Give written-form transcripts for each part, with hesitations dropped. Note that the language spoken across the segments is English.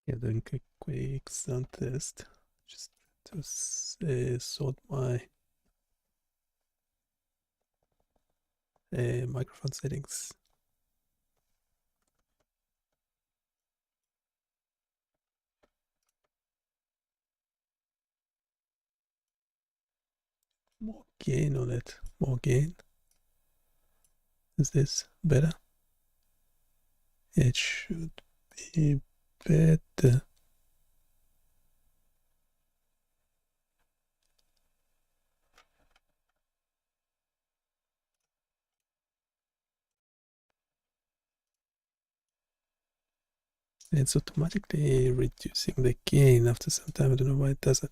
Yeah, doing a quick sound test just to sort my microphone settings. More gain on it. More gain. Is this better? It should be better. It's automatically reducing the gain after some time. I don't know why it does it.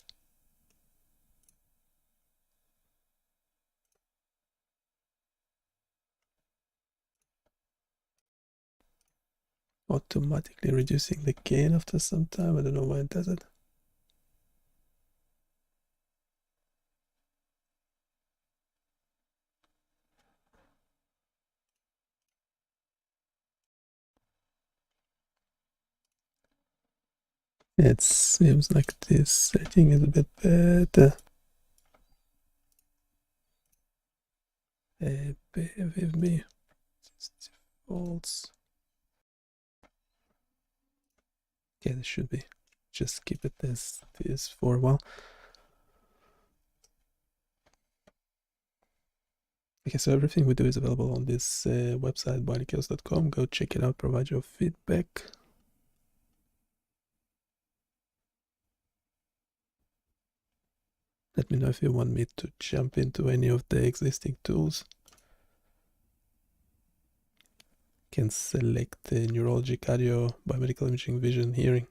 Automatically reducing the gain after some time. I don't know why it does it. It seems like this setting is a bit better. Bear with me. It's defaults. Okay, this should be. Just keep it as this for a while. Okay, so everything we do is available on this website, BioniChaos.com. Go check it out, provide your feedback. Let me know if you want me to jump into any of the existing tools. You can select the neurology, cardio, biomedical imaging, vision, hearing.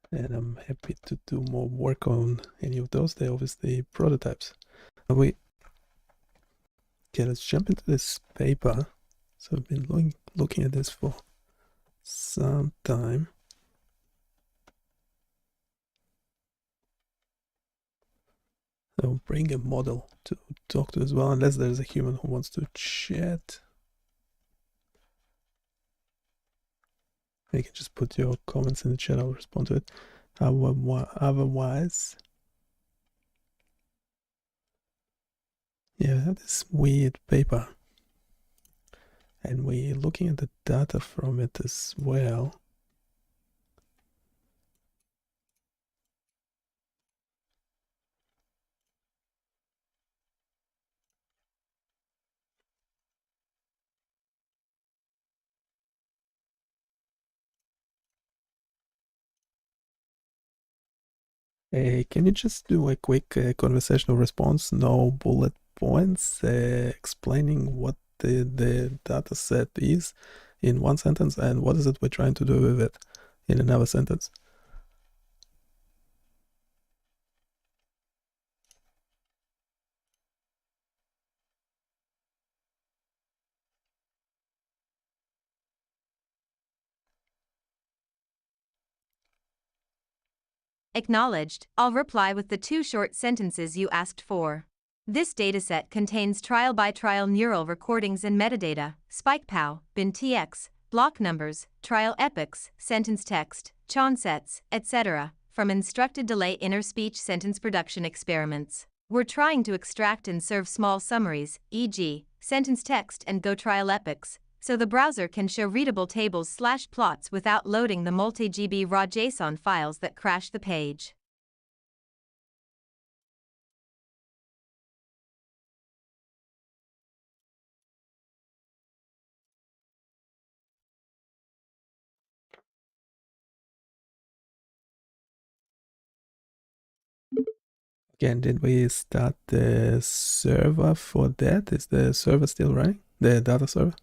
And I'm happy to do more work on any of those. They're obviously prototypes. Okay, let's jump into this paper. So I've been looking at this for some time. So bring a model to talk to as well, unless there's a human who wants to chat. You can just put your comments in the chat, I'll respond to it. Otherwise, yeah, I have this weird paper. And we're looking at the data from it as well. Can you just do a quick conversational response, no bullet points, explaining what the data set is in one sentence and what is it we're trying to do with it in another sentence? Acknowledged. I'll reply with the 2 short sentences you asked for. This dataset contains trial-by-trial neural recordings and metadata, SpikePow, BinTX, block numbers, trial epochs, sentence text, Chon sets, etc., from instructed delay inner speech sentence production experiments. We're trying to extract and serve small summaries, e.g., sentence text and Go trial epochs, so the browser can show readable tables/plots without loading the multi-GB raw JSON files that crash the page. Again, did we start the server for that? Is the server still running? The data server?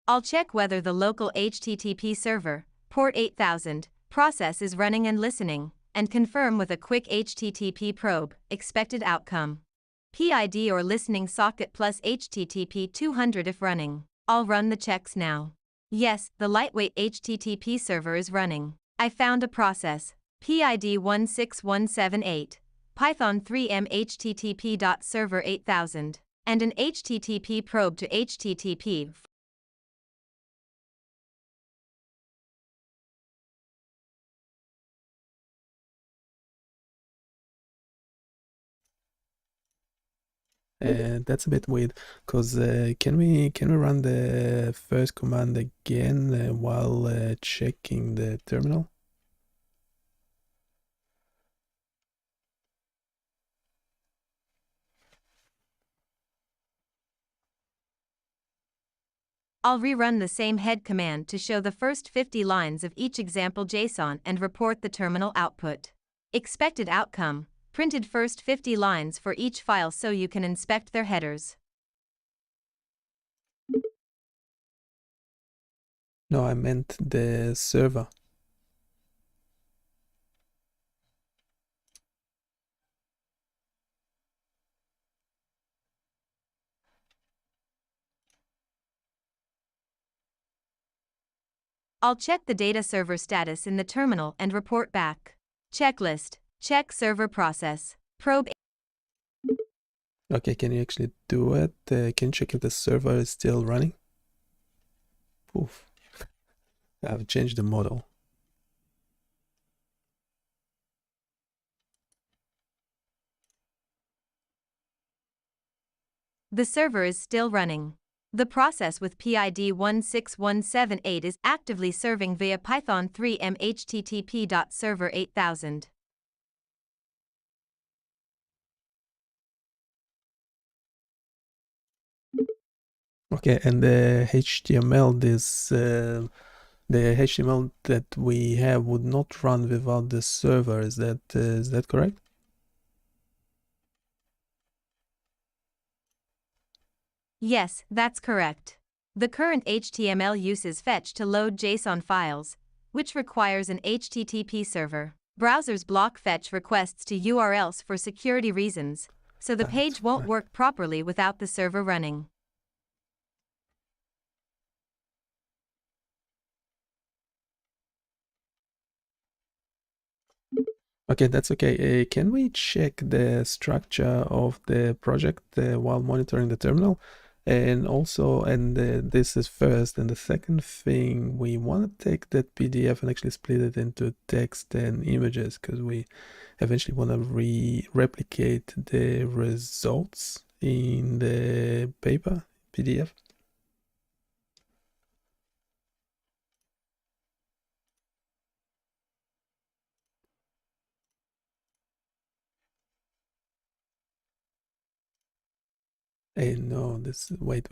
I'll check whether the local HTTP server, port 8000, process is running and listening, and confirm with a quick HTTP probe, expected outcome. PID or listening socket plus HTTP 200 if running. I'll run the checks now. Yes, the lightweight HTTP server is running. I found a process. PID 16178. Python 3M HTTP.server 8000. And an HTTP probe to HTTP. That's a bit weird, because can we run the first command again while checking the terminal? I'll rerun the same head command to show the first 50 lines of each example JSON and report the terminal output. Expected outcome: printed first 50 lines for each file so you can inspect their headers. No, I meant the server. I'll check the data server status in the terminal and report back. Checklist: check server process. Probe. Okay, can you actually do it? Can you check if the server is still running? Oof. I've changed the model. The server is still running. The process with PID 16178 is actively serving via Python 3M HTTP.server 8000. Okay, and the HTML, the HTML that we have would not run without the server. Is that correct? Yes, that's correct. The current HTML uses fetch to load JSON files, which requires an HTTP server. Browsers block fetch requests to URLs for security reasons, so the page won't work properly without the server running. Okay, that's okay. Can we check the structure of the project while monitoring the terminal? And also, this is first, and the second thing, we want to take that PDF and actually split it into text and images, because we eventually want to replicate the results in the paper PDF. Hey, no, this, wait.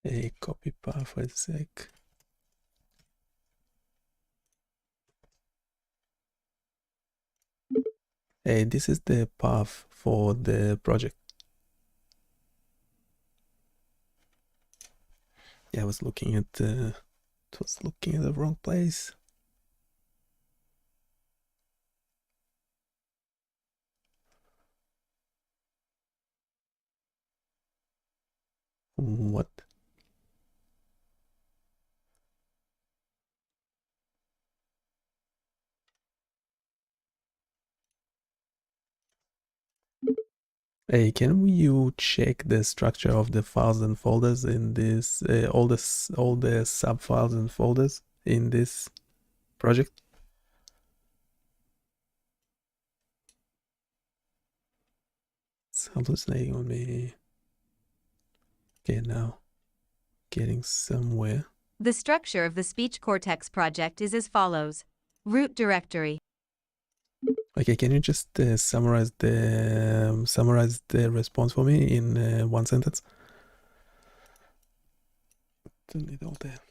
Hey, copy path for a sec. Hey, this is the path for the project. Yeah, I was looking at the wrong place. What? Hey, can you check the structure of the files and folders in this, all the sub files and folders in this project? It's hallucinating on me. Okay, now getting somewhere. The structure of the Speech Cortex project is as follows. Root directory. Okay, can you just summarize the response for me in one sentence? Don't need all that.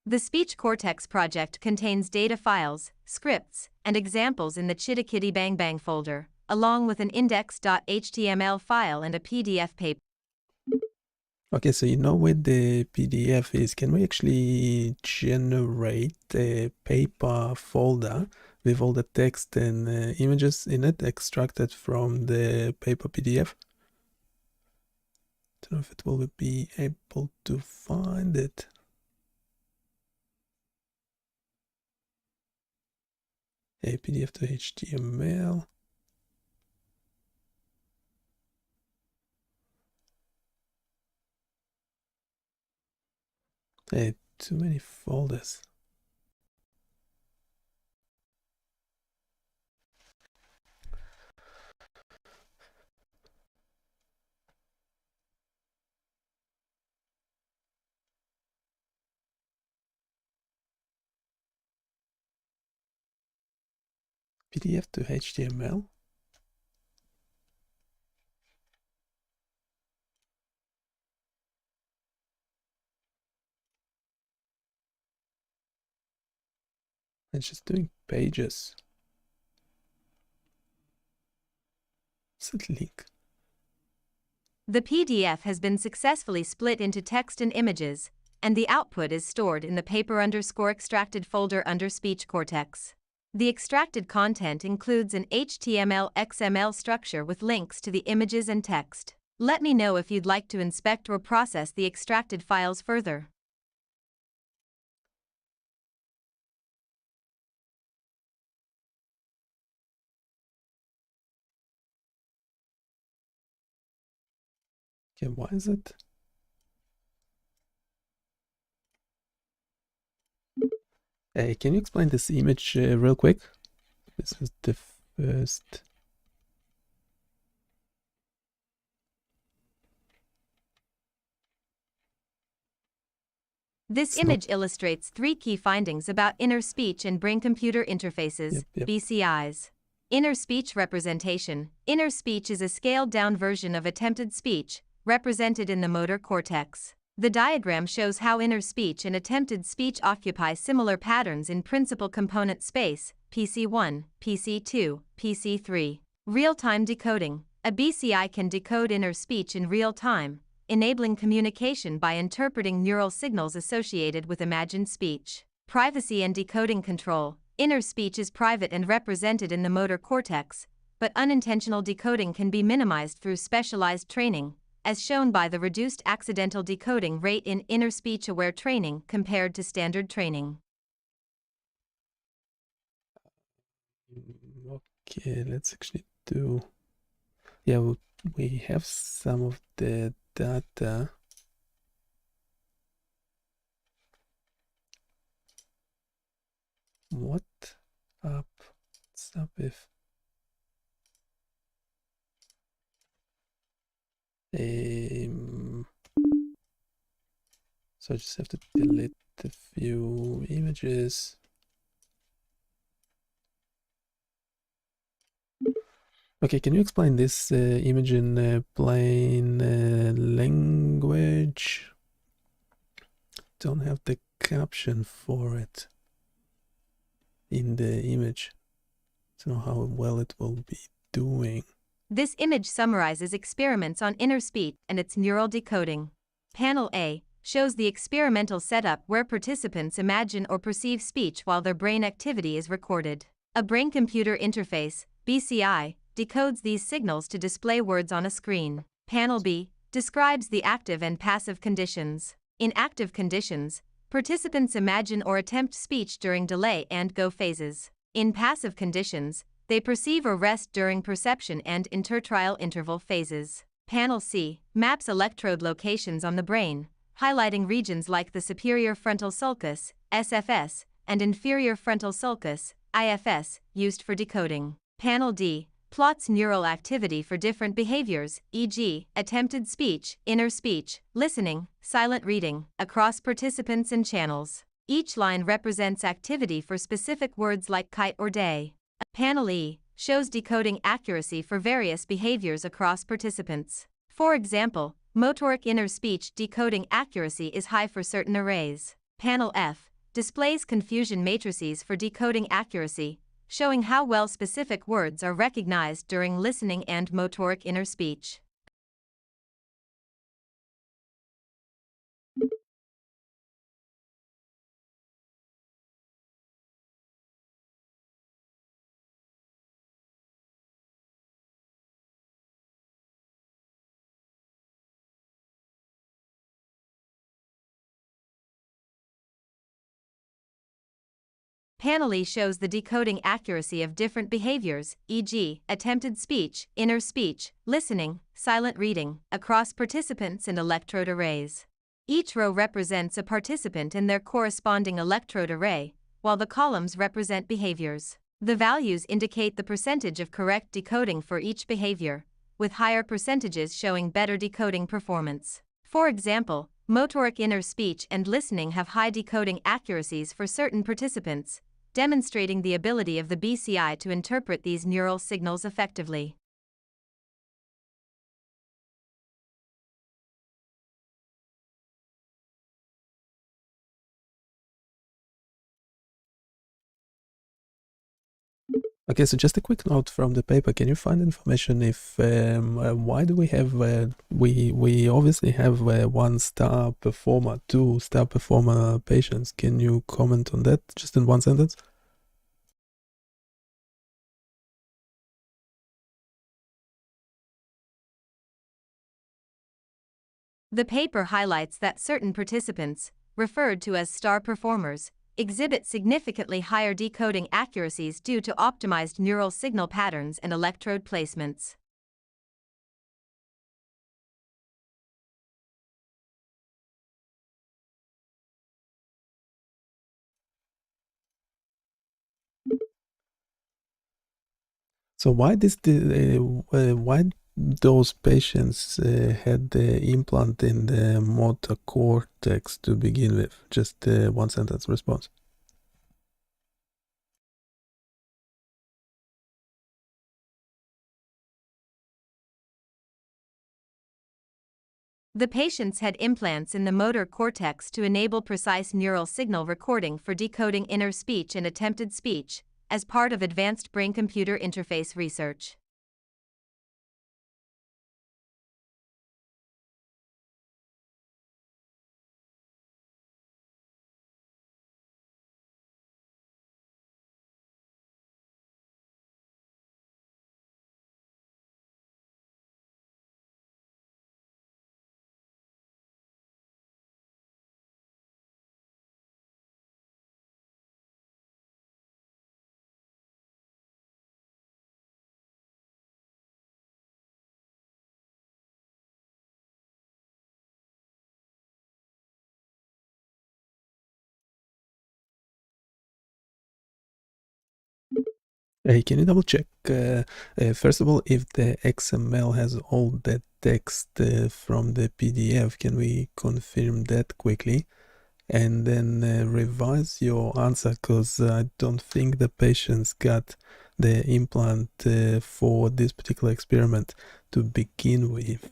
The Speech Cortex project contains data files, scripts, and examples in the Chitty Bang Bang folder, along with an index.html file and a PDF paper. Okay, so you know what the PDF is. Can we actually generate a paper folder with all the text and images in it extracted from the paper PDF? Don't know if it will be able to find it. A PDF to HTML. Too many folders. PDF to HTML. It's just doing pages. It's a link. The PDF has been successfully split into text and images, and the output is stored in the paper_extracted folder under Speech Cortex. The extracted content includes an HTML XML structure with links to the images and text. Let me know if you'd like to inspect or process the extracted files further. Okay, why is it? Hey, can you explain this image real quick? This is the first. This image illustrates 3 key findings about inner speech and brain-computer interfaces, BCIs. Inner speech representation. Inner speech is a scaled-down version of attempted speech, represented in the motor cortex. The diagram shows how inner speech and attempted speech occupy similar patterns in principal component space, PC1, PC2, PC3. Real-time decoding. A BCI can decode inner speech in real time, enabling communication by interpreting neural signals associated with imagined speech. Privacy and decoding control. Inner speech is private and represented in the motor cortex, but unintentional decoding can be minimized through specialized training, as shown by the reduced accidental decoding rate in inner speech-aware training compared to standard training. Okay, let's actually do... Yeah, we have some of the data. What's up if so I just have to delete a few images. Okay, can you explain this image in plain language? Don't have the caption for it in the image. Don't know how well it will be doing. This image summarizes experiments on inner speech and its neural decoding. Panel A shows the experimental setup where participants imagine or perceive speech while their brain activity is recorded. A brain-computer interface, BCI, decodes these signals to display words on a screen. Panel B describes the active and passive conditions. In active conditions, participants imagine or attempt speech during delay and go phases. In passive conditions, they perceive or rest during perception and intertrial interval phases. Panel C maps electrode locations on the brain, highlighting regions like the superior frontal sulcus, SFS, and inferior frontal sulcus, IFS, used for decoding. Panel D plots neural activity for different behaviors, e.g., attempted speech, inner speech, listening, silent reading, across participants and channels. Each line represents activity for specific words like kite or day. Panel E shows decoding accuracy for various behaviors across participants. For example, motoric inner speech decoding accuracy is high for certain arrays. Panel F displays confusion matrices for decoding accuracy, showing how well specific words are recognized during listening and motoric inner speech. Panely shows the decoding accuracy of different behaviors, e.g., attempted speech, inner speech, listening, silent reading, across participants and electrode arrays. Each row represents a participant in their corresponding electrode array, while the columns represent behaviors. The values indicate the percentage of correct decoding for each behavior, with higher percentages showing better decoding performance. For example, motoric inner speech and listening have high decoding accuracies for certain participants, demonstrating the ability of the BCI to interpret these neural signals effectively. Okay, so just a quick note from the paper. Can you find information if why do we have we obviously have 1-star performer, 2-star performer patients? Can you comment on that just in one sentence? The paper highlights that certain participants, referred to as star performers, exhibit significantly higher decoding accuracies due to optimized neural signal patterns and electrode placements. So why why those patients had the implant in the motor cortex to begin with? Just one sentence response. The patients had implants in the motor cortex to enable precise neural signal recording for decoding inner speech and attempted speech, as part of advanced brain-computer interface research. Hey, can you double check, first of all, if the XML has all that text from the PDF? Can we confirm that quickly? And then revise your answer, because I don't think the patients got the implant for this particular experiment to begin with.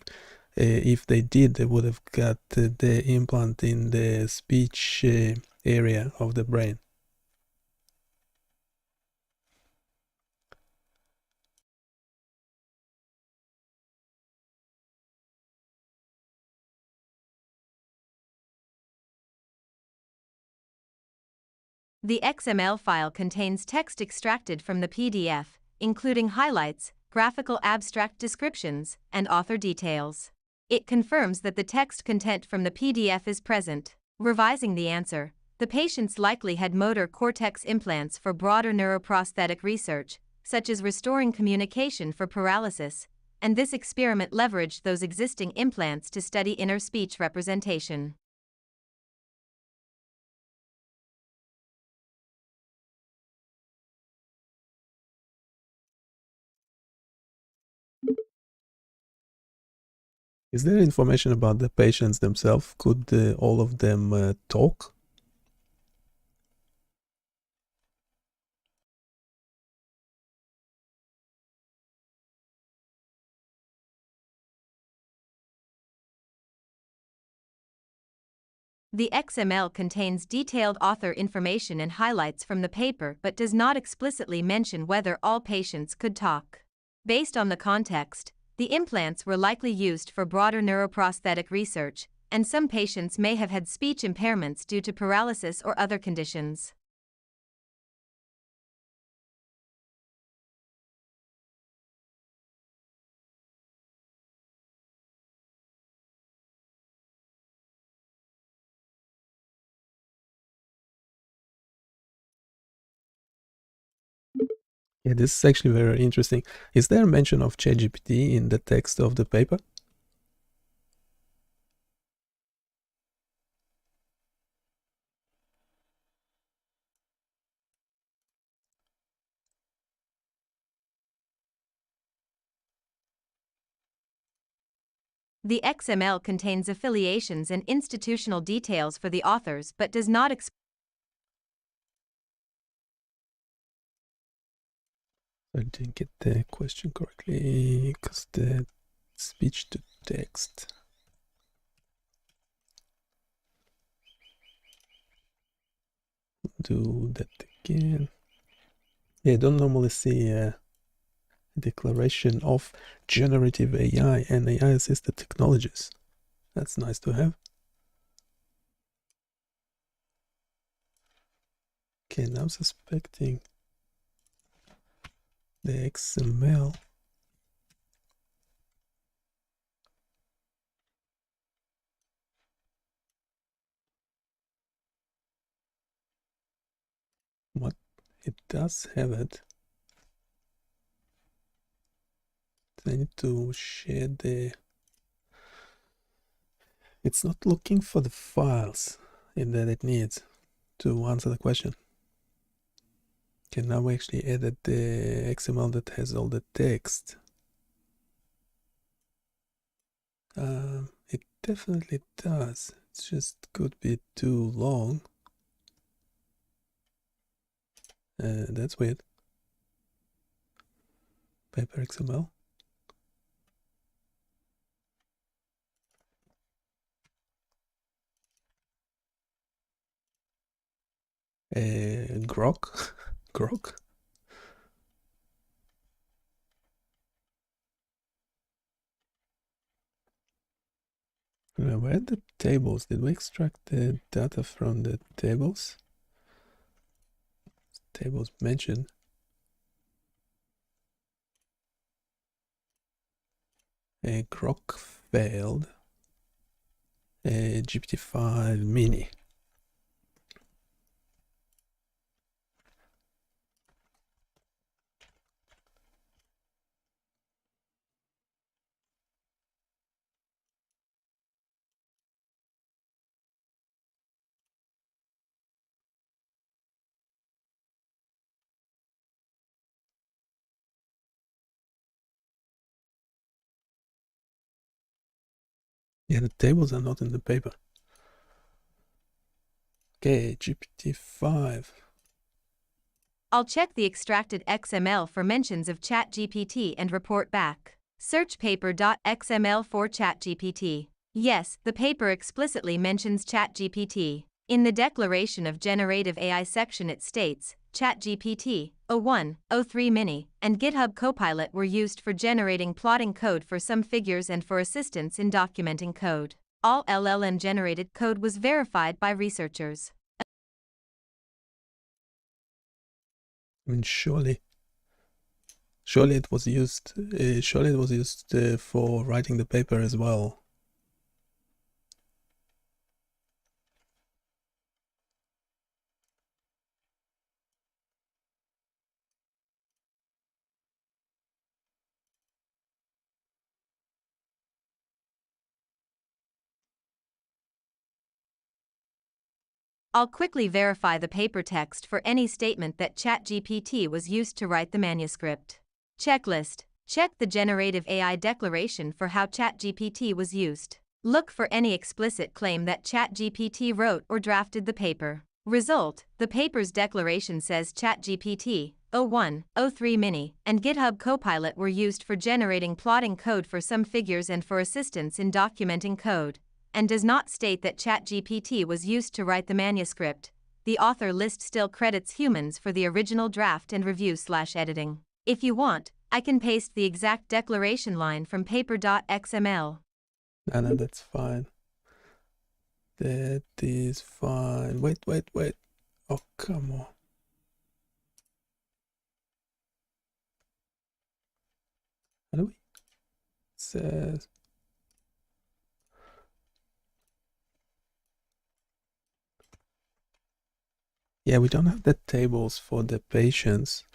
If they did, they would have got the implant in the speech area of the brain. The XML file contains text extracted from the PDF, including highlights, graphical abstract descriptions, and author details. It confirms that the text content from the PDF is present. Revising the answer, the patients likely had motor cortex implants for broader neuroprosthetic research, such as restoring communication for paralysis, and this experiment leveraged those existing implants to study inner speech representation. Is there information about the patients themselves? Could all of them talk? The XML contains detailed author information and highlights from the paper but does not explicitly mention whether all patients could talk. Based on the context, the implants were likely used for broader neuroprosthetic research, and some patients may have had speech impairments due to paralysis or other conditions. Yeah, this is actually very interesting. Is there a mention of ChatGPT in the text of the paper? The XML contains affiliations and institutional details for the authors but does not I didn't get the question correctly because the speech to text. Do that again. Yeah, I don't normally see a declaration of generative AI and AI assisted technologies. That's nice to have. Okay, now I'm suspecting the XML. What it does have it. I need to share the. It's not looking for the files that it needs to answer the question. Okay, now we actually added the XML that has all the text. It definitely does. It just could be too long. That's weird. Paper XML. Grok. Grok. Where are the tables? Did we extract the data from the tables? Tables mentioned. Grok failed. GPT-5 mini. Yeah, the tables are not in the paper. Okay, GPT-5. I'll check the extracted XML for mentions of ChatGPT and report back. Search paper.xml for ChatGPT. Yes, the paper explicitly mentions ChatGPT. In the Declaration of Generative AI section it states, ChatGPT, o1, o3 Mini, and GitHub Copilot were used for generating plotting code for some figures and for assistance in documenting code. All LLM-generated code was verified by researchers. I mean, surely it was used. Surely it was used for writing the paper as well. I'll quickly verify the paper text for any statement that ChatGPT was used to write the manuscript. Checklist. Check the generative AI declaration for how ChatGPT was used. Look for any explicit claim that ChatGPT wrote or drafted the paper. Result. The paper's declaration says ChatGPT, o1, o3 Mini, and GitHub Copilot were used for generating plotting code for some figures and for assistance in documenting code. and does not state that ChatGPT was used to write the manuscript. The author list still credits humans for the original draft and review/editing. If you want, I can paste the exact declaration line from paper.xml. No, that's fine. That is fine. Wait. Oh, come on. How do we? It says. Yeah, we don't have the tables for the patients.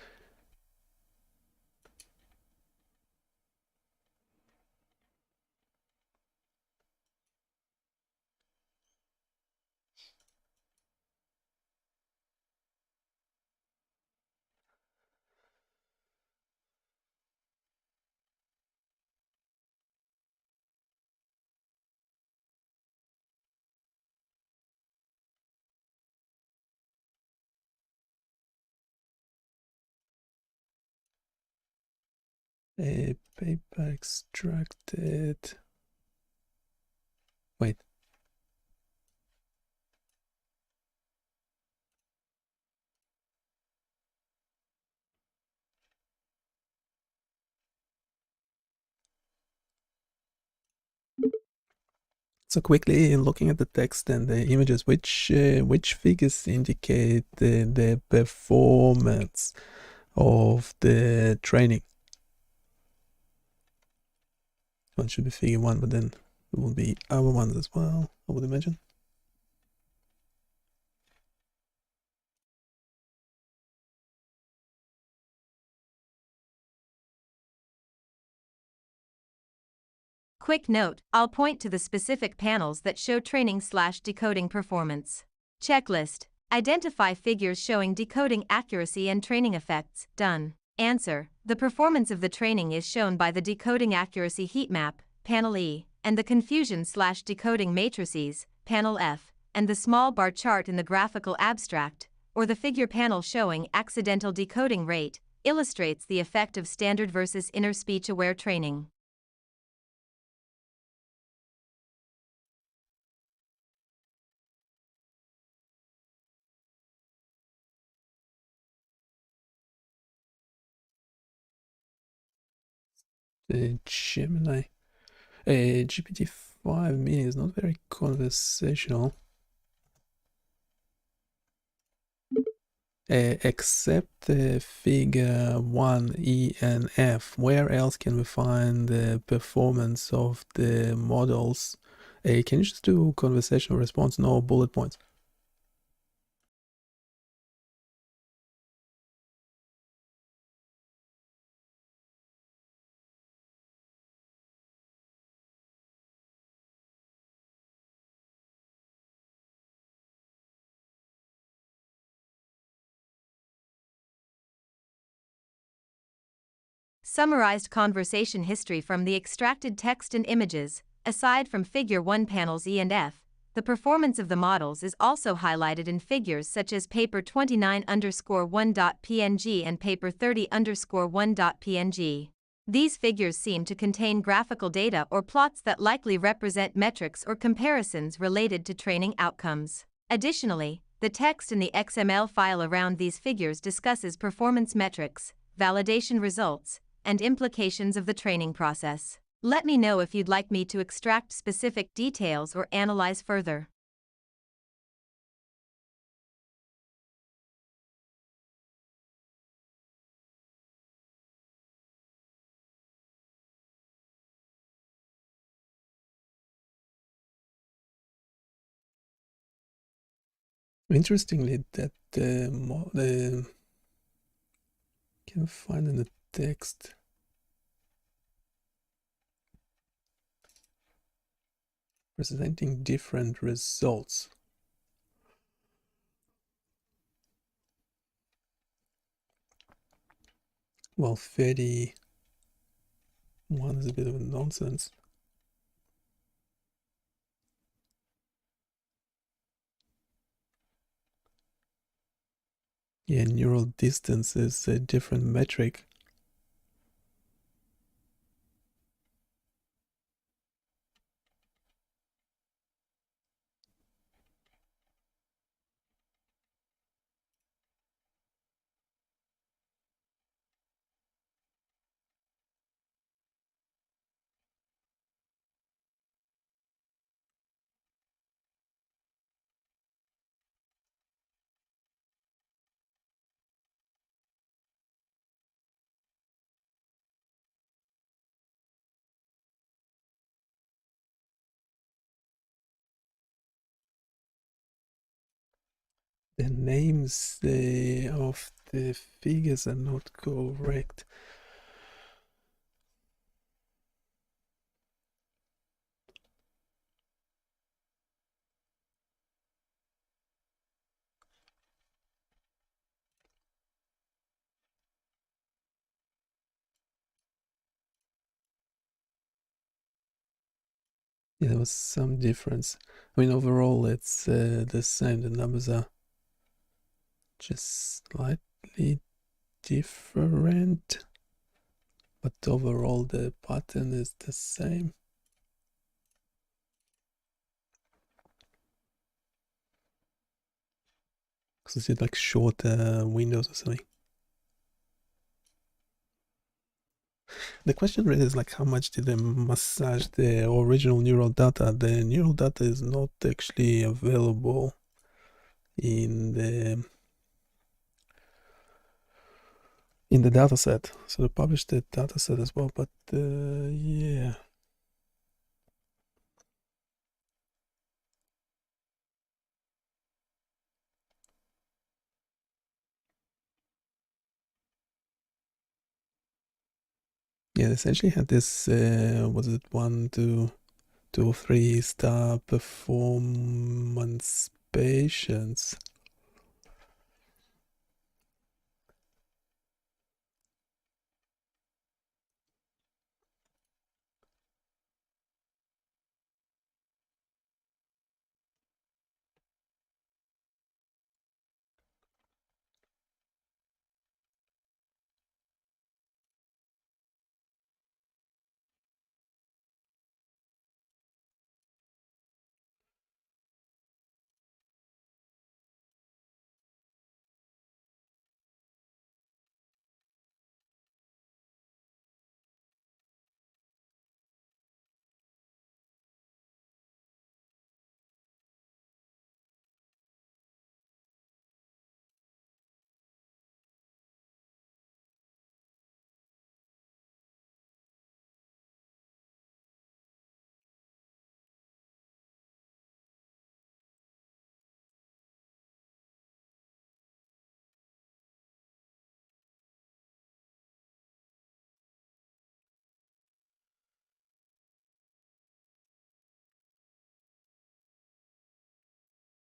A paper extracted. Wait. So quickly looking at the text and the images, which figures indicate the performance of the training? One should be figure 1, but then there will be other ones as well, I would imagine. Quick note, I'll point to the specific panels that show training/decoding performance. Checklist. Identify figures showing decoding accuracy and training effects. Done. Answer. The performance of the training is shown by the decoding accuracy heat map, panel E, and the confusion/decoding matrices, panel F, and the small bar chart in the graphical abstract, or the figure panel showing accidental decoding rate, illustrates the effect of standard versus inner speech-aware training. The Gemini. GPT-5 mini is not very conversational. Except figure 1, E and F. Where else can we find the performance of the models? Can you just do conversational response, no bullet points? Summarized conversation history from the extracted text and images. Aside from Figure 1 panels E and F, the performance of the models is also highlighted in figures such as paper 29_1.png and paper 30_1.png. These figures seem to contain graphical data or plots that likely represent metrics or comparisons related to training outcomes. Additionally, the text in the XML file around these figures discusses performance metrics, validation results, and implications of the training process. Let me know if you'd like me to extract specific details or analyze further. Interestingly, that can find in the text. Presenting different results. Well, 31 is a bit of a nonsense. Yeah, neural distance is a different metric. the names of the figures are not correct. Yeah, there was some difference. I mean, overall, it's the same. The numbers are just slightly different, but overall, the pattern is the same. Because it's like short windows or something. The question really is like, how much did they massage the original neural data? The neural data is not actually available in the data set. So they published the data set as well, but yeah. Yeah, they essentially had this, was it 1, 2, 2 or 3 star performance patients.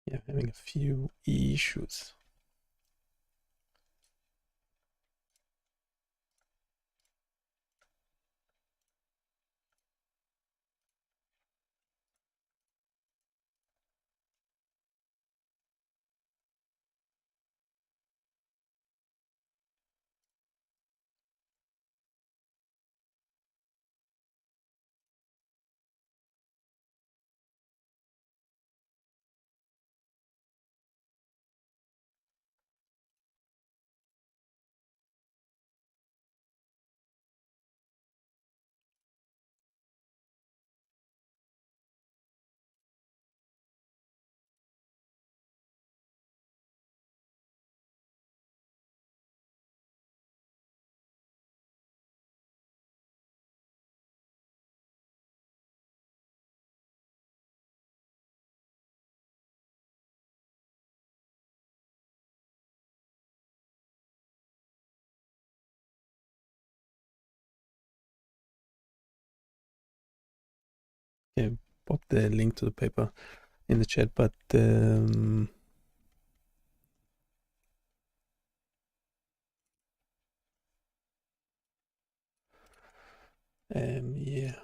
Yeah, having a few issues. Yeah, pop the link to the paper in the chat, but yeah.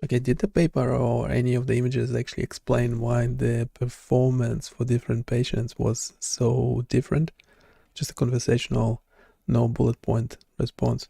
Okay, did the paper or any of the images actually explain why the performance for different patients was so different? Just a conversational, no bullet point response.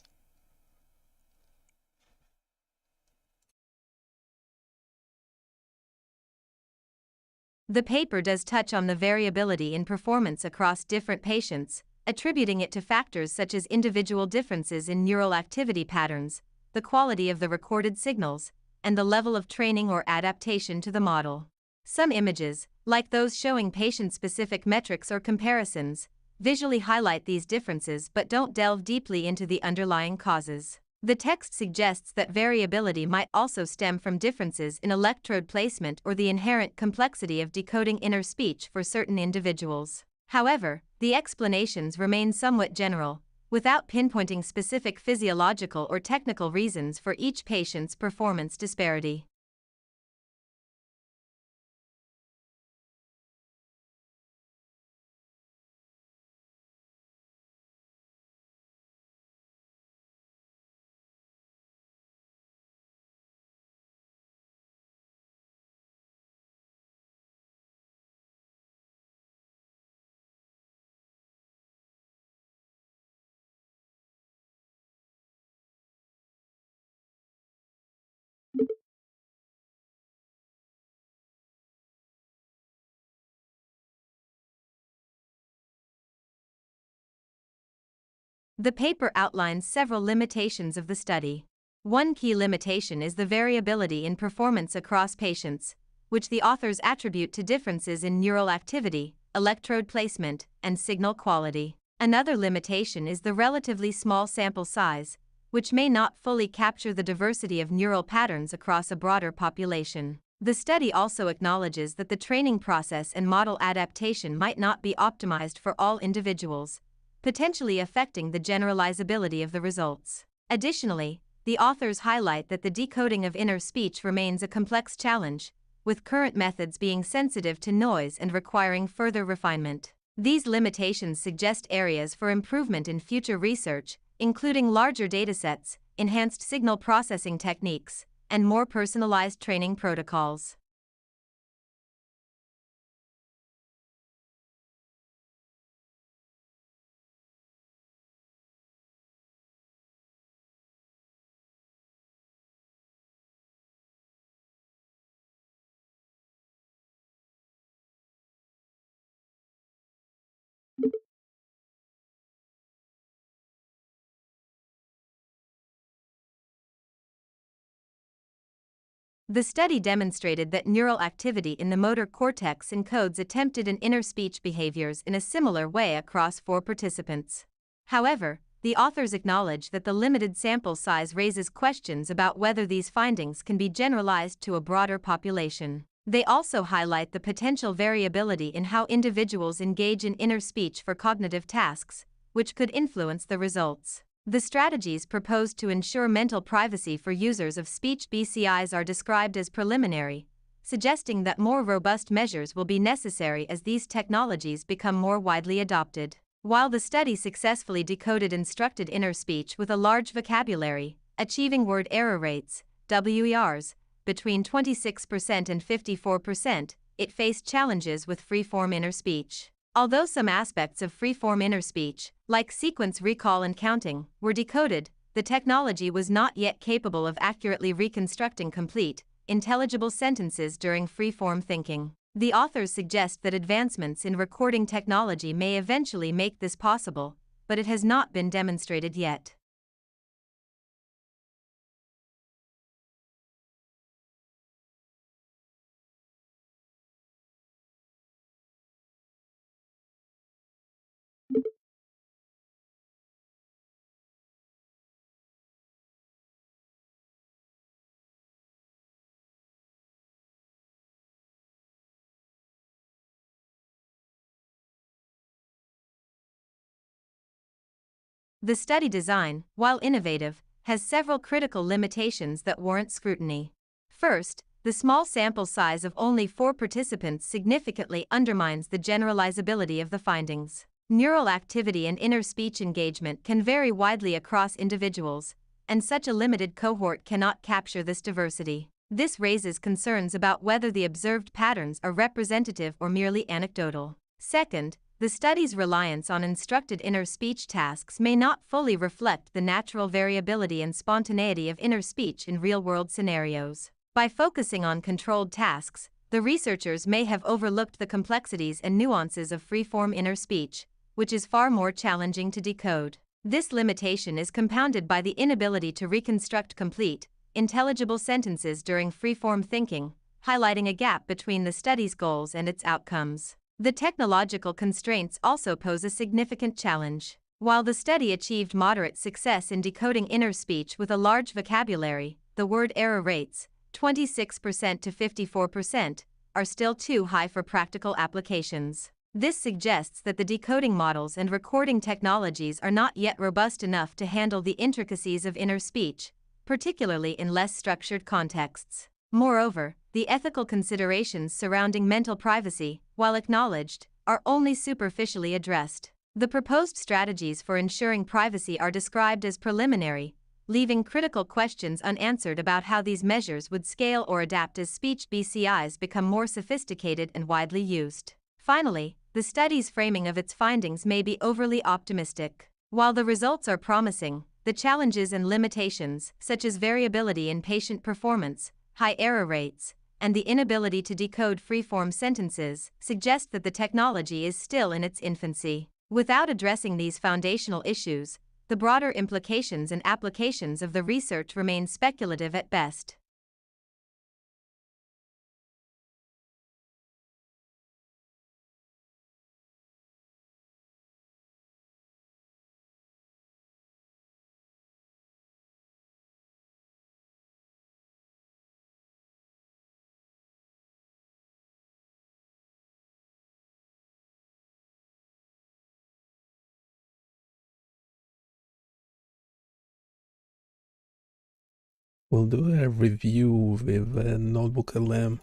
The paper does touch on the variability in performance across different patients, attributing it to factors such as individual differences in neural activity patterns, the quality of the recorded signals, and the level of training or adaptation to the model. Some images, like those showing patient-specific metrics or comparisons, visually highlight these differences but don't delve deeply into the underlying causes. The text suggests that variability might also stem from differences in electrode placement or the inherent complexity of decoding inner speech for certain individuals. However, the explanations remain somewhat general, without pinpointing specific physiological or technical reasons for each patient's performance disparity. The paper outlines several limitations of the study. One key limitation is the variability in performance across patients, which the authors attribute to differences in neural activity, electrode placement, and signal quality. Another limitation is the relatively small sample size, which may not fully capture the diversity of neural patterns across a broader population. The study also acknowledges that the training process and model adaptation might not be optimized for all individuals, potentially affecting the generalizability of the results. Additionally, the authors highlight that the decoding of inner speech remains a complex challenge, with current methods being sensitive to noise and requiring further refinement. These limitations suggest areas for improvement in future research, including larger datasets, enhanced signal processing techniques, and more personalized training protocols. The study demonstrated that neural activity in the motor cortex encodes attempted and inner speech behaviors in a similar way across 4 participants. However, the authors acknowledge that the limited sample size raises questions about whether these findings can be generalized to a broader population. They also highlight the potential variability in how individuals engage in inner speech for cognitive tasks, which could influence the results. The strategies proposed to ensure mental privacy for users of speech BCIs are described as preliminary, suggesting that more robust measures will be necessary as these technologies become more widely adopted. While the study successfully decoded instructed inner speech with a large vocabulary, achieving word error rates, WERs, between 26% and 54%, it faced challenges with free-form inner speech. Although some aspects of free-form inner speech, like sequence recall and counting, were decoded, the technology was not yet capable of accurately reconstructing complete, intelligible sentences during free-form thinking. The authors suggest that advancements in recording technology may eventually make this possible, but it has not been demonstrated yet. The study design, while innovative, has several critical limitations that warrant scrutiny. First, the small sample size of only 4 participants significantly undermines the generalizability of the findings. Neural activity and inner speech engagement can vary widely across individuals, and such a limited cohort cannot capture this diversity. This raises concerns about whether the observed patterns are representative or merely anecdotal. Second, the study's reliance on instructed inner speech tasks may not fully reflect the natural variability and spontaneity of inner speech in real-world scenarios. By focusing on controlled tasks, the researchers may have overlooked the complexities and nuances of free-form inner speech, which is far more challenging to decode. This limitation is compounded by the inability to reconstruct complete, intelligible sentences during free-form thinking, highlighting a gap between the study's goals and its outcomes. The technological constraints also pose a significant challenge. While the study achieved moderate success in decoding inner speech with a large vocabulary, the word error rates, 26% to 54%, are still too high for practical applications. This suggests that the decoding models and recording technologies are not yet robust enough to handle the intricacies of inner speech, particularly in less structured contexts. Moreover, the ethical considerations surrounding mental privacy, while acknowledged, are only superficially addressed. The proposed strategies for ensuring privacy are described as preliminary, leaving critical questions unanswered about how these measures would scale or adapt as speech BCIs become more sophisticated and widely used. Finally, the study's framing of its findings may be overly optimistic. While the results are promising, the challenges and limitations, such as variability in patient performance, high error rates, and the inability to decode free-form sentences, suggest that the technology is still in its infancy. Without addressing these foundational issues, the broader implications and applications of the research remain speculative at best. We'll do a review with a Notebook LM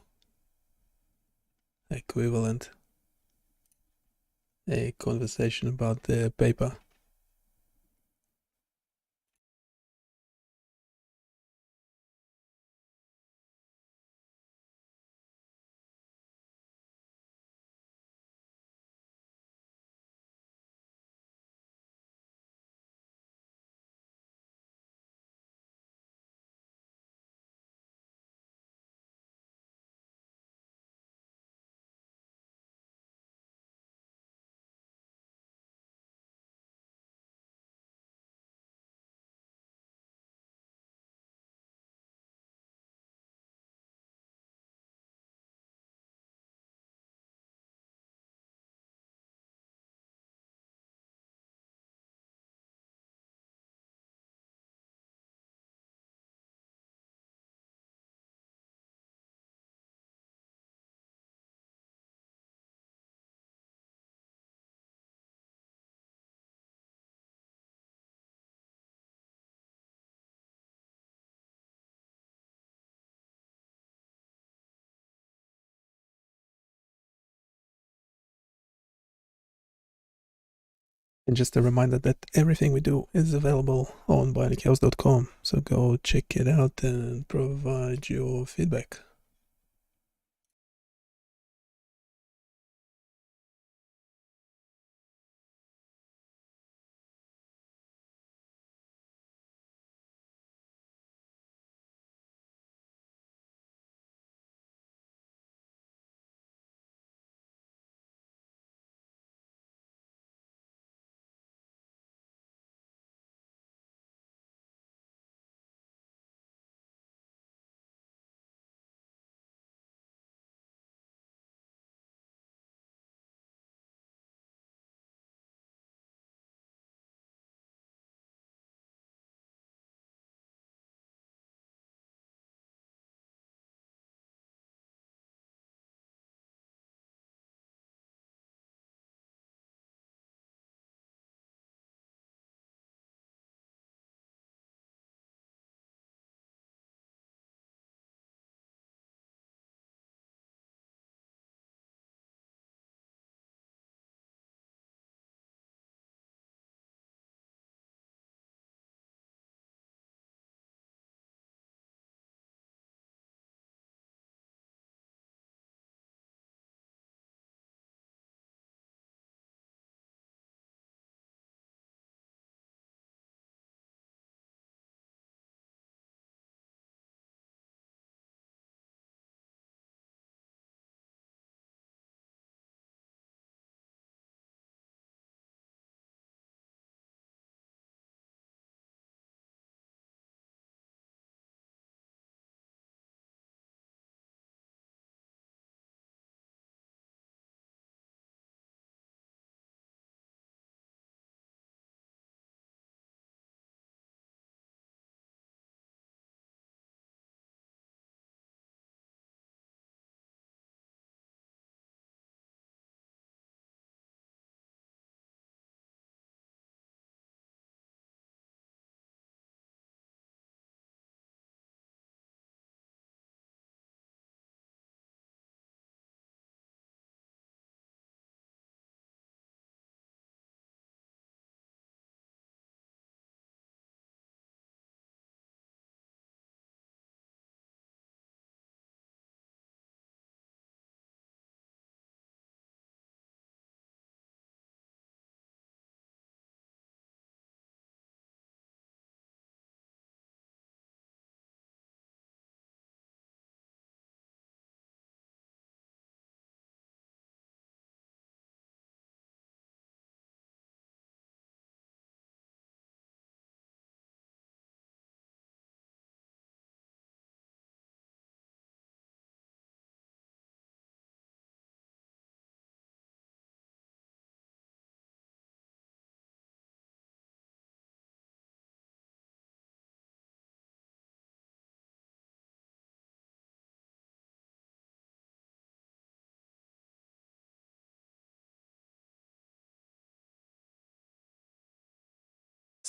equivalent, a conversation about the paper. And just a reminder that everything we do is available on BioniChaos.com, so go check it out and provide your feedback.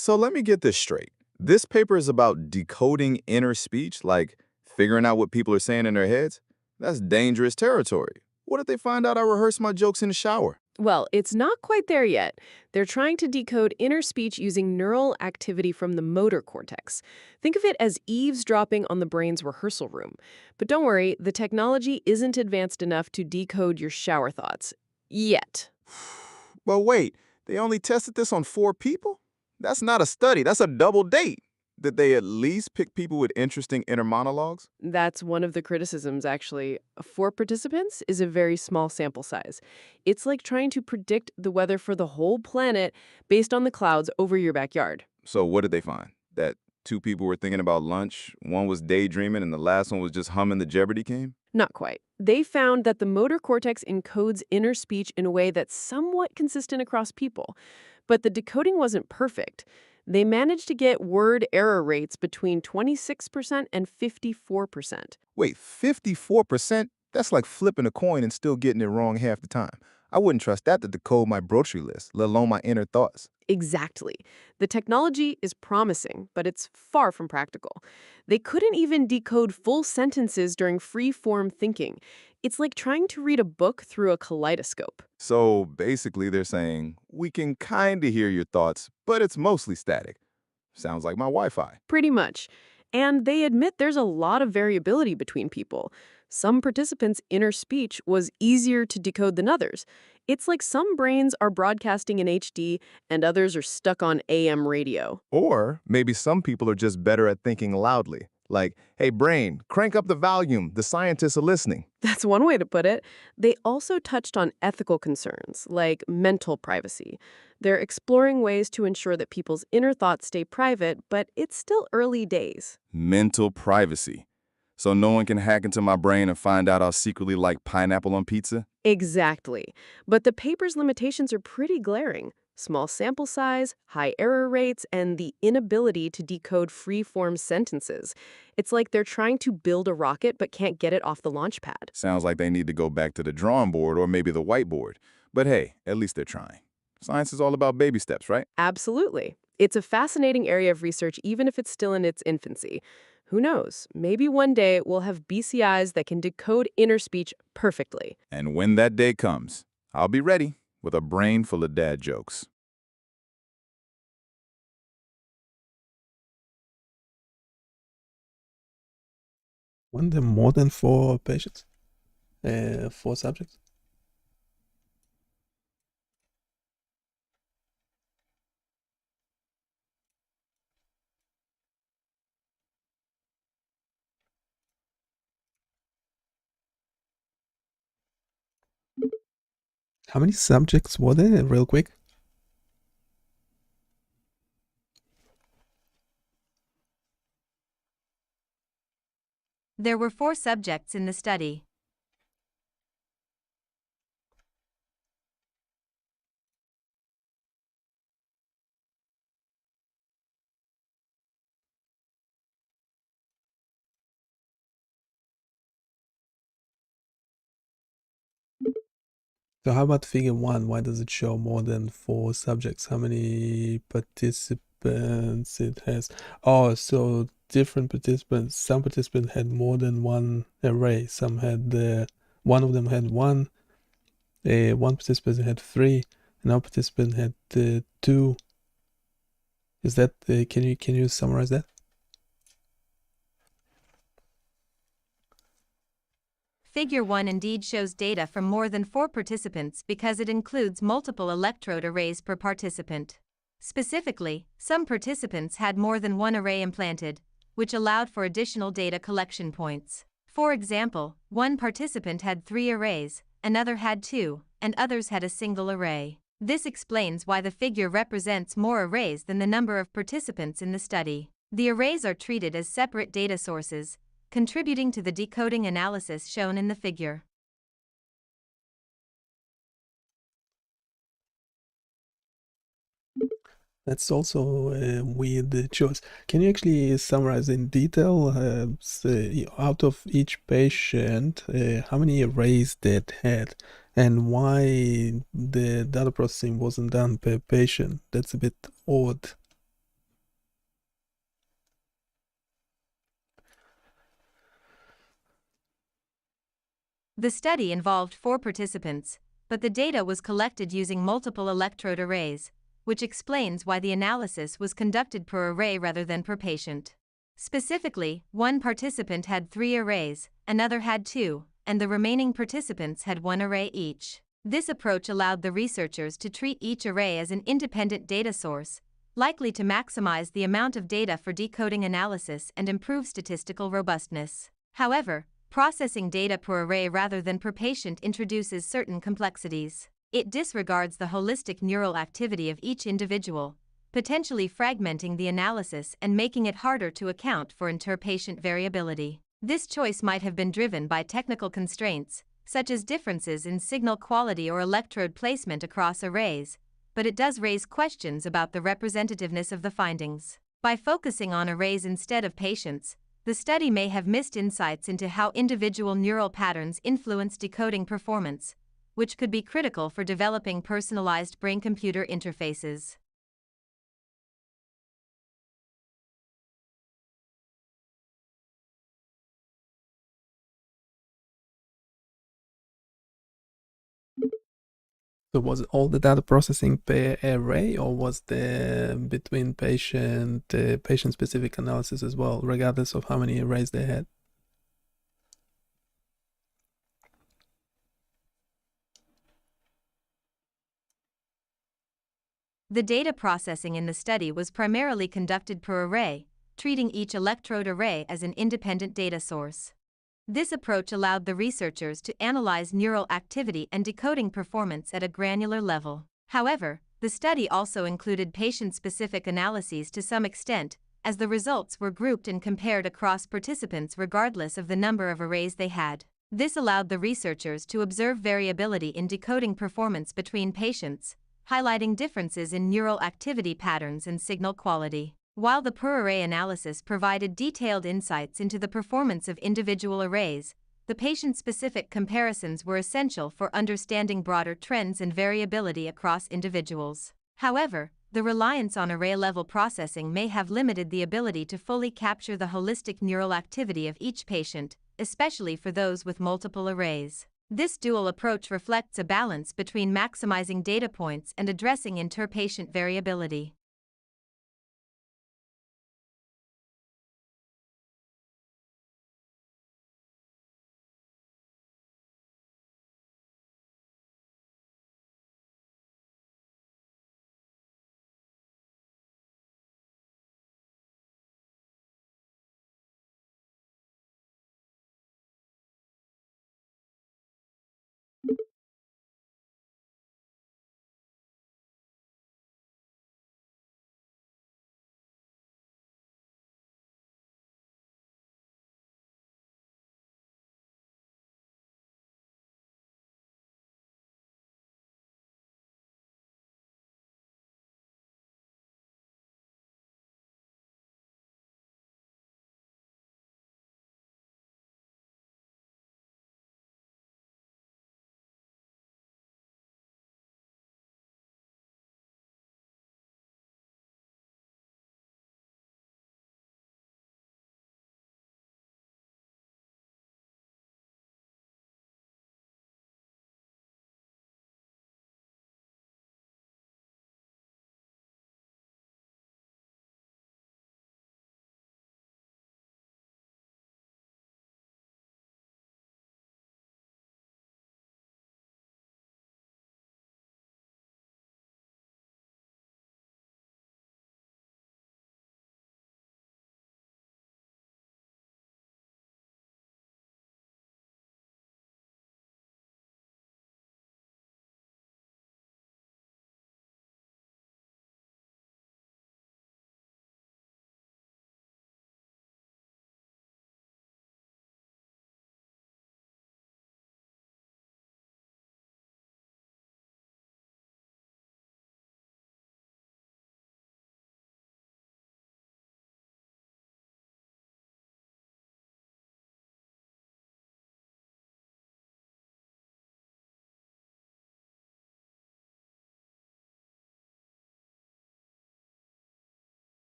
So let me get this straight. This paper is about decoding inner speech, like figuring out what people are saying in their heads? That's dangerous territory. What if they find out I rehearse my jokes in the shower? Well, it's not quite there yet. They're trying to decode inner speech using neural activity from the motor cortex. Think of it as eavesdropping on the brain's rehearsal room. But don't worry, the technology isn't advanced enough to decode your shower thoughts. Yet. But wait, they only tested this on 4 people? That's not a study, that's a double date. Did they at least pick people with interesting inner monologues? That's one of the criticisms, actually. 4 participants is a very small sample size. It's like trying to predict the weather for the whole planet based on the clouds over your backyard. So what did they find? That 2 people were thinking about lunch, one was daydreaming, and the last one was just humming the Jeopardy game? Not quite. They found that the motor cortex encodes inner speech in a way that's somewhat consistent across people. But the decoding wasn't perfect. They managed to get word error rates between 26% and 54%. Wait, 54%? That's like flipping a coin and still getting it wrong half the time. I wouldn't trust that to decode my grocery list, let alone my inner thoughts. Exactly. The technology is promising, but it's far from practical. They couldn't even decode full sentences during free-form thinking. It's like trying to read a book through a kaleidoscope. So basically, they're saying, we can kind of hear your thoughts, but it's mostly static. Sounds like my Wi Fi. Pretty much. And they admit there's a lot of variability between people. Some participants' inner speech was easier to decode than others. It's like some brains are broadcasting in HD and others are stuck on AM radio. Or maybe some people are just better at thinking loudly. Like, hey, brain, crank up the volume. The scientists are listening. That's one way to put it. They also touched on ethical concerns, like mental privacy. They're exploring ways to ensure that people's inner thoughts stay private, but it's still early days. Mental privacy. So no one can hack into my brain and find out I'll secretly like pineapple on pizza? Exactly. But the paper's limitations are pretty glaring. Small sample size, high error rates, and the inability to decode free-form sentences. It's like they're trying to build a rocket but can't get it off the launch pad. Sounds like they need to go back to the drawing board or maybe the whiteboard. But hey, at least they're trying. Science is all about baby steps, right? Absolutely. It's a fascinating area of research even if it's still in its infancy. Who knows? Maybe one day we'll have BCIs that can decode inner speech perfectly. And when that day comes, I'll be ready with a brain full of dad jokes. When there are more than 4 patients, 4 subjects. How many subjects were there, real quick? There were 4 subjects in the study. So how about figure 1? Why does it show more than 4 subjects? How many participants it has? Oh, so different participants. Some participants had more than one array. Some had one of them had one. One participant had 3. Another participant had 2. Is that can you summarize that? Figure 1 indeed shows data from more than 4 participants because it includes multiple electrode arrays per participant. Specifically, some participants had more than one array implanted, which allowed for additional data collection points. For example, one participant had 3 arrays, another had 2, and others had a single array. This explains why the figure represents more arrays than the number of participants in the study. The arrays are treated as separate data sources, contributing to the decoding analysis shown in the figure. That's also a weird choice. Can you actually summarize in detail, out of each patient, how many arrays that had, and why the data processing wasn't done per patient? That's a bit odd. The study involved 4 participants, but the data was collected using multiple electrode arrays, which explains why the analysis was conducted per array rather than per patient. Specifically, one participant had 3 arrays, another had 2, and the remaining participants had 1 array each. This approach allowed the researchers to treat each array as an independent data source, likely to maximize the amount of data for decoding analysis and improve statistical robustness. However, processing data per array rather than per patient introduces certain complexities. It disregards the holistic neural activity of each individual, potentially fragmenting the analysis and making it harder to account for inter-patient variability. This choice might have been driven by technical constraints, such as differences in signal quality or electrode placement across arrays, but it does raise questions about the representativeness of the findings. By focusing on arrays instead of patients, the study may have missed insights into how individual neural patterns influence decoding performance, which could be critical for developing personalized brain-computer interfaces. So was all the data processing per array, or was there between patient-specific analysis as well, regardless of how many arrays they had? The data processing in the study was primarily conducted per array, treating each electrode array as an independent data source. This approach allowed the researchers to analyze neural activity and decoding performance at a granular level. However, the study also included patient-specific analyses to some extent, as the results were grouped and compared across participants regardless of the number of arrays they had. This allowed the researchers to observe variability in decoding performance between patients, highlighting differences in neural activity patterns and signal quality. While the per-array analysis provided detailed insights into the performance of individual arrays, the patient-specific comparisons were essential for understanding broader trends and variability across individuals. However, the reliance on array-level processing may have limited the ability to fully capture the holistic neural activity of each patient, especially for those with multiple arrays. This dual approach reflects a balance between maximizing data points and addressing inter-patient variability.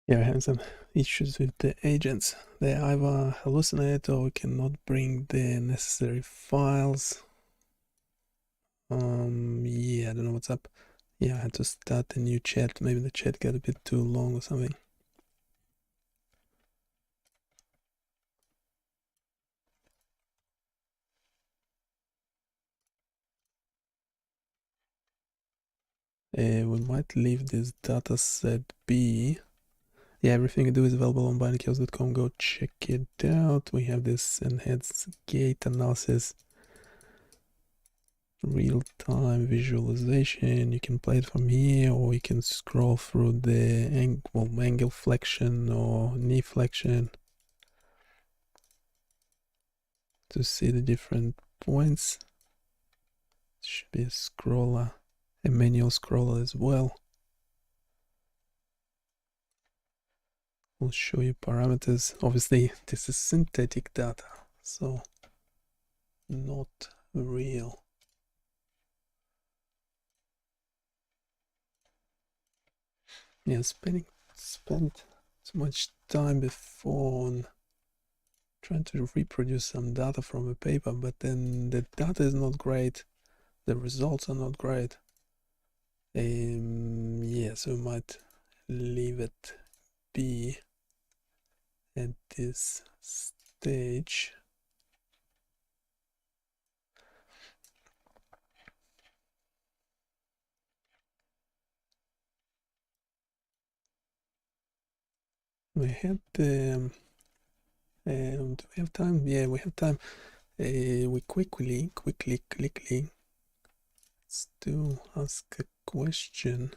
Yeah, we're having some issues with the agents. They either hallucinate or we cannot bring the necessary files. Yeah, I don't know what's up. Yeah, I had to start a new chat. Maybe the chat got a bit too long or something. We might leave this data set be. Yeah, everything I do is available on BioniChaos.com. Go check it out. We have this enhanced gate analysis, real-time visualization. You can play it from here, or you can scroll through the angle flexion or knee flexion to see the different points. Should be a scroller, a manual scroller as well. We'll show you parameters. Obviously, this is synthetic data, so not real. Yeah, spent so much time before on trying to reproduce some data from a paper, but then the data is not great, the results are not great. Yeah, so we might leave it be at this stage. We had do we have time? Yeah, we have time. We quickly let's do ask a question.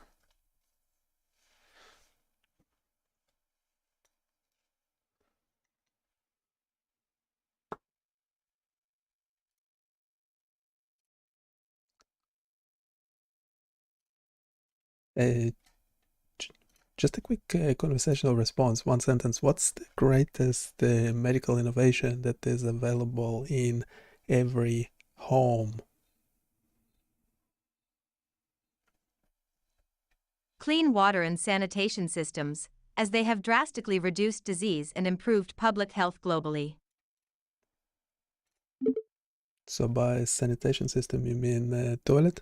Just a quick conversational response, one sentence. What's the greatest medical innovation that is available in every home? Clean water and sanitation systems, as they have drastically reduced disease and improved public health globally. So by sanitation system, you mean toilet?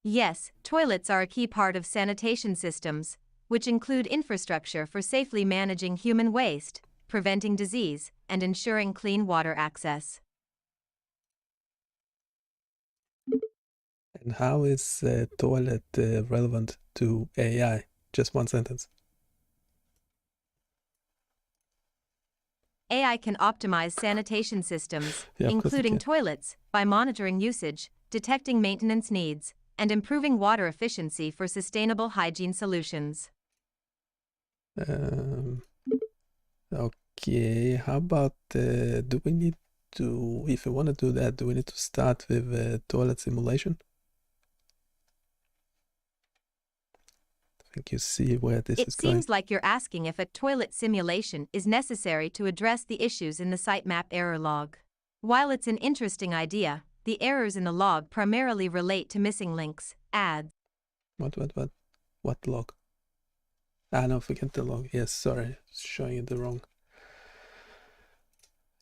Yes, toilets are a key part of sanitation systems, which include infrastructure for safely managing human waste, preventing disease, and ensuring clean water access. And how is toilet relevant to AI? Just one sentence. AI can optimize sanitation systems, Yeah, of course it including can. toilets, by monitoring usage, detecting maintenance needs, and improving water efficiency for sustainable hygiene solutions. Okay, how about do we need to, if we want to do that, do we need to start with toilet simulation? I think you see where this It is going. seems like you're asking if a toilet simulation is necessary to address the issues in the sitemap error log. While it's an interesting idea, the errors in the log primarily relate to missing links, ads. What log? Ah, no, forget the log. Yes, sorry, showing it the wrong.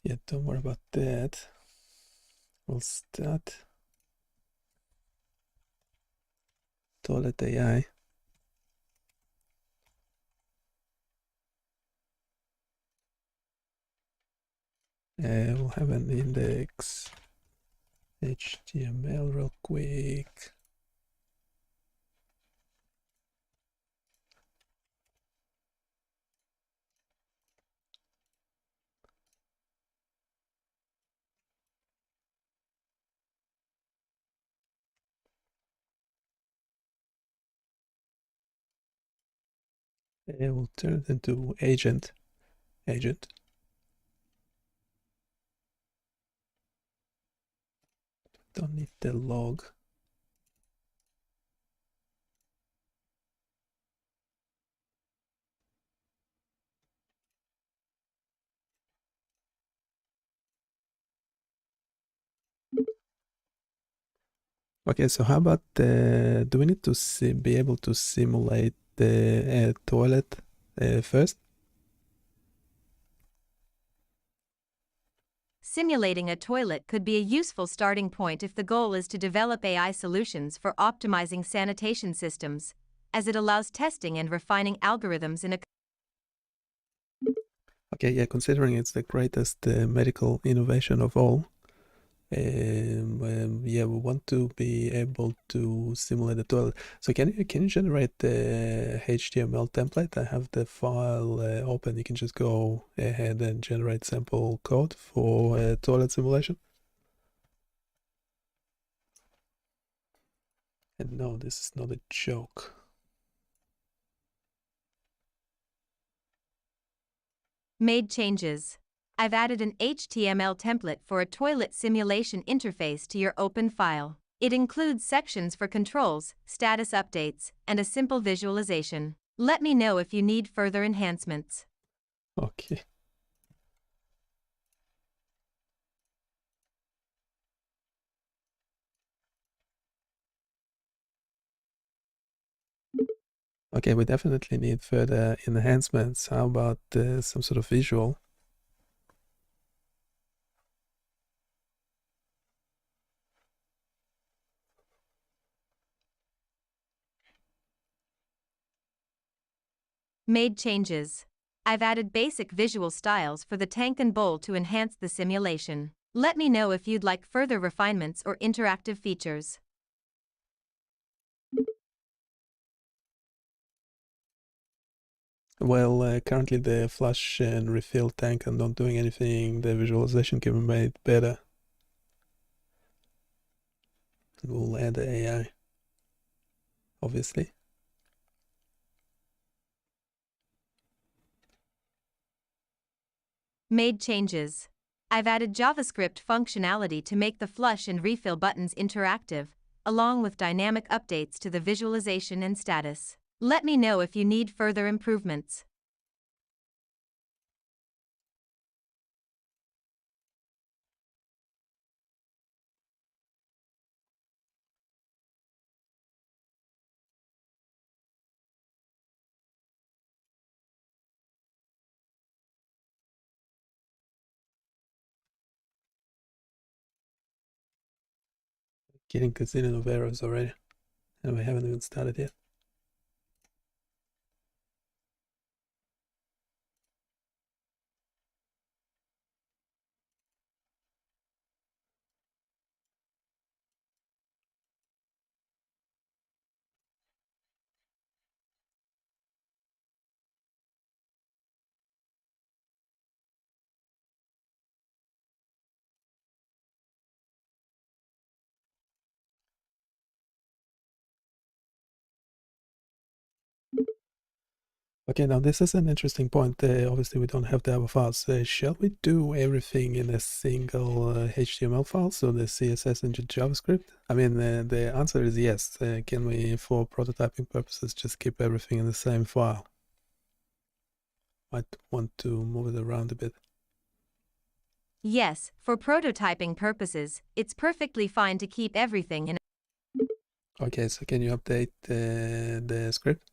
Yeah, don't worry about that. We'll start toilet AI. We'll have an index HTML real quick. We'll turn it into agent. Don't need the log. Okay, so how about do we need to be able to simulate the toilet first? Simulating a toilet could be a useful starting point if the goal is to develop AI solutions for optimizing sanitation systems, as it allows testing and refining algorithms in a Okay, yeah, considering it's the greatest medical innovation of all, yeah, we want to be able to simulate the toilet. So can you generate the HTML template? I have the file open. You can just go ahead and generate sample code for toilet simulation. And no, this is not a joke. made changes. I've added an HTML template for a toilet simulation interface to your open file. It includes sections for controls, status updates, and a simple visualization. Let me know if you need further enhancements. Okay. Okay, we definitely need further enhancements. How about some sort of visual? Made changes. I've added basic visual styles for the tank and bowl to enhance the simulation. Let me know if you'd like further refinements or interactive features. Well, currently the flush and refill tank are not doing anything. The visualization can be made better. We'll add the AI, obviously. Made changes. I've added JavaScript functionality to make the flush and refill buttons interactive, along with dynamic updates to the visualization and status. Let me know if you need further improvements. Getting gazillion of errors already, and we haven't even started yet. Okay, now this is an interesting point. Obviously, we don't have the other files. Shall we do everything in a single HTML file, so the CSS and JavaScript? I mean, the answer is yes. Can we, for prototyping purposes, just keep everything in the same file? Might want to move it around a bit. Yes, for prototyping purposes, it's perfectly fine to keep everything in. Okay, so can you update the script?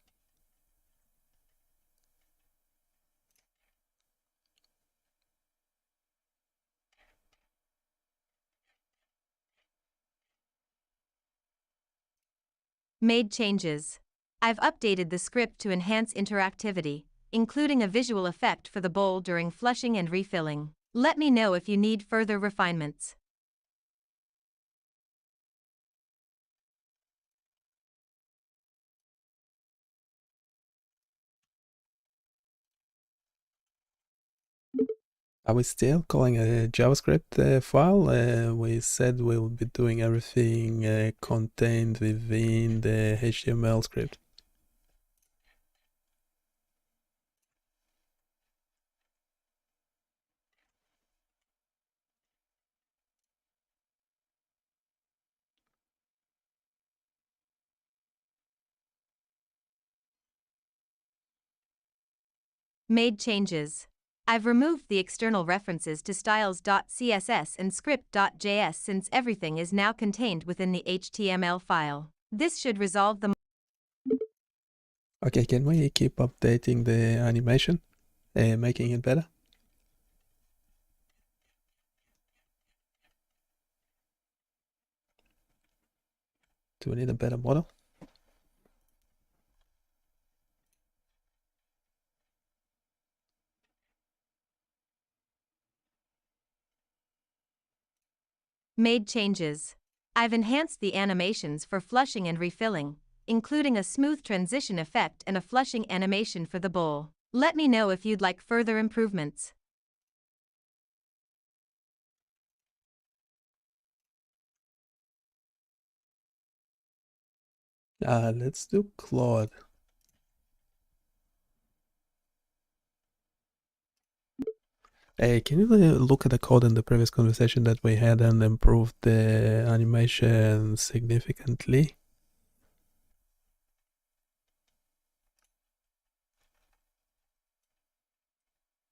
Made changes. I've updated the script to enhance interactivity, including a visual effect for the bowl during flushing and refilling. Let me know if you need further refinements. Are we still calling a JavaScript file? We said we will be doing everything contained within the HTML script. Made changes. I've removed the external references to styles.css and script.js since everything is now contained within the HTML file. This should resolve the. Okay, can we keep updating the animation, making it better? Do we need a better model? Made changes. I've enhanced the animations for flushing and refilling, including a smooth transition effect and a flushing animation for the bowl. Let me know if you'd like further improvements. Let's do Claude. Hey, can you look at the code in the previous conversation that we had and improve the animation significantly?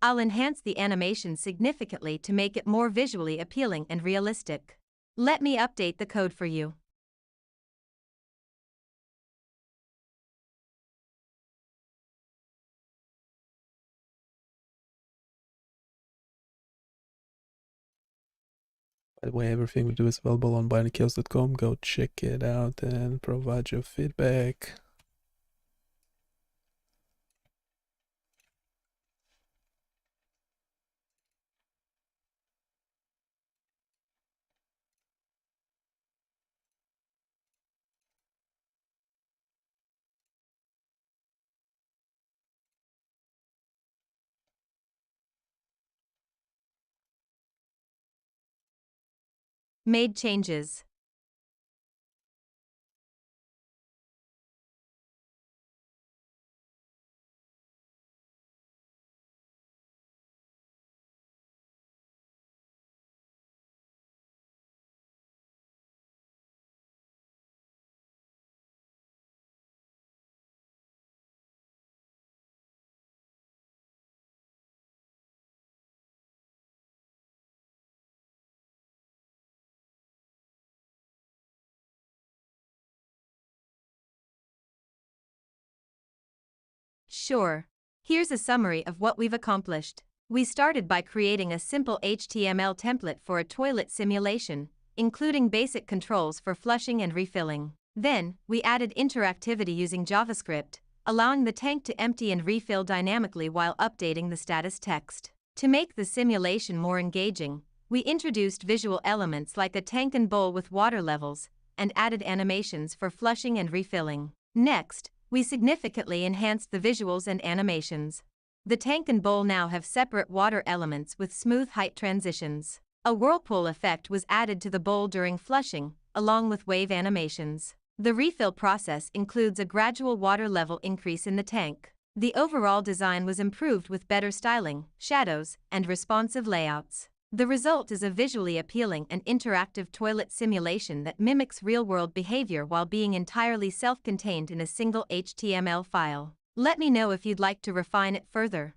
I'll enhance the animation significantly to make it more visually appealing and realistic. Let me update the code for you. By the way, everything we do is available on BioniChaos.com. Go check it out and provide your feedback. Made changes. Sure. Here's a summary of what we've accomplished. We started by creating a simple HTML template for a toilet simulation, including basic controls for flushing and refilling. Then, we added interactivity using JavaScript, allowing the tank to empty and refill dynamically while updating the status text. To make the simulation more engaging, we introduced visual elements like a tank and bowl with water levels, and added animations for flushing and refilling. Next, we significantly enhanced the visuals and animations. The tank and bowl now have separate water elements with smooth height transitions. A whirlpool effect was added to the bowl during flushing, along with wave animations. The refill process includes a gradual water level increase in the tank. The overall design was improved with better styling, shadows, and responsive layouts. The result is a visually appealing and interactive toilet simulation that mimics real-world behavior while being entirely self-contained in a single HTML file. Let me know if you'd like to refine it further.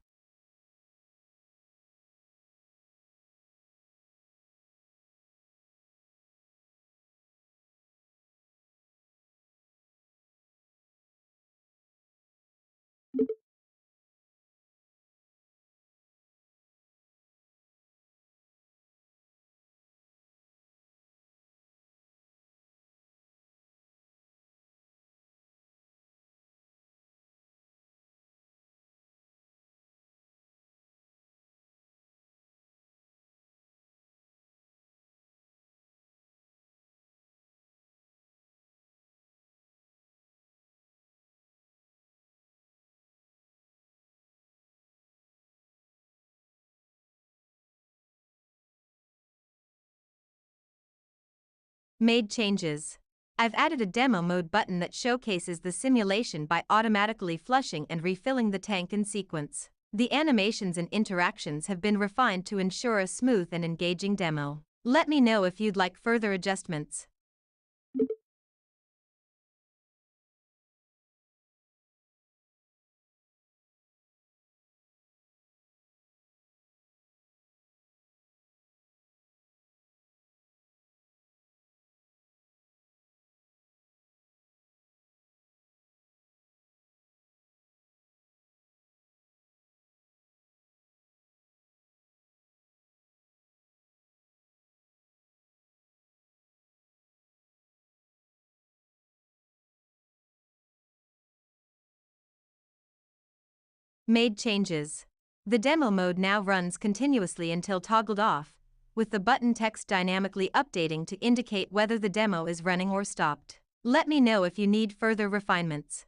Made changes. I've added a demo mode button that showcases the simulation by automatically flushing and refilling the tank in sequence. The animations and interactions have been refined to ensure a smooth and engaging demo. Let me know if you'd like further adjustments. Made changes. The demo mode now runs continuously until toggled off, with the button text dynamically updating to indicate whether the demo is running or stopped. Let me know if you need further refinements.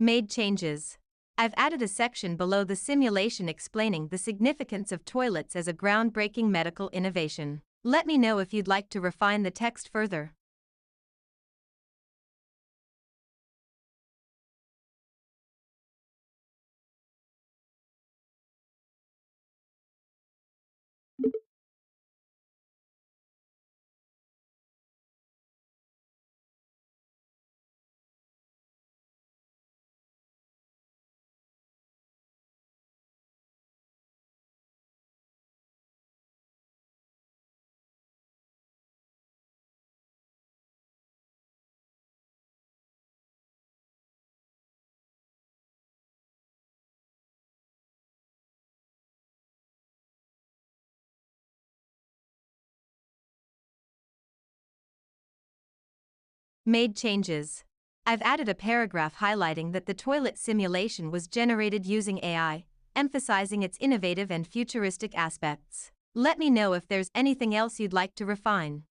Made changes. I've added a section below the simulation explaining the significance of toilets as a groundbreaking medical innovation. Let me know if you'd like to refine the text further. Made changes. I've added a paragraph highlighting that the toilet simulation was generated using AI, emphasizing its innovative and futuristic aspects. Let me know if there's anything else you'd like to refine.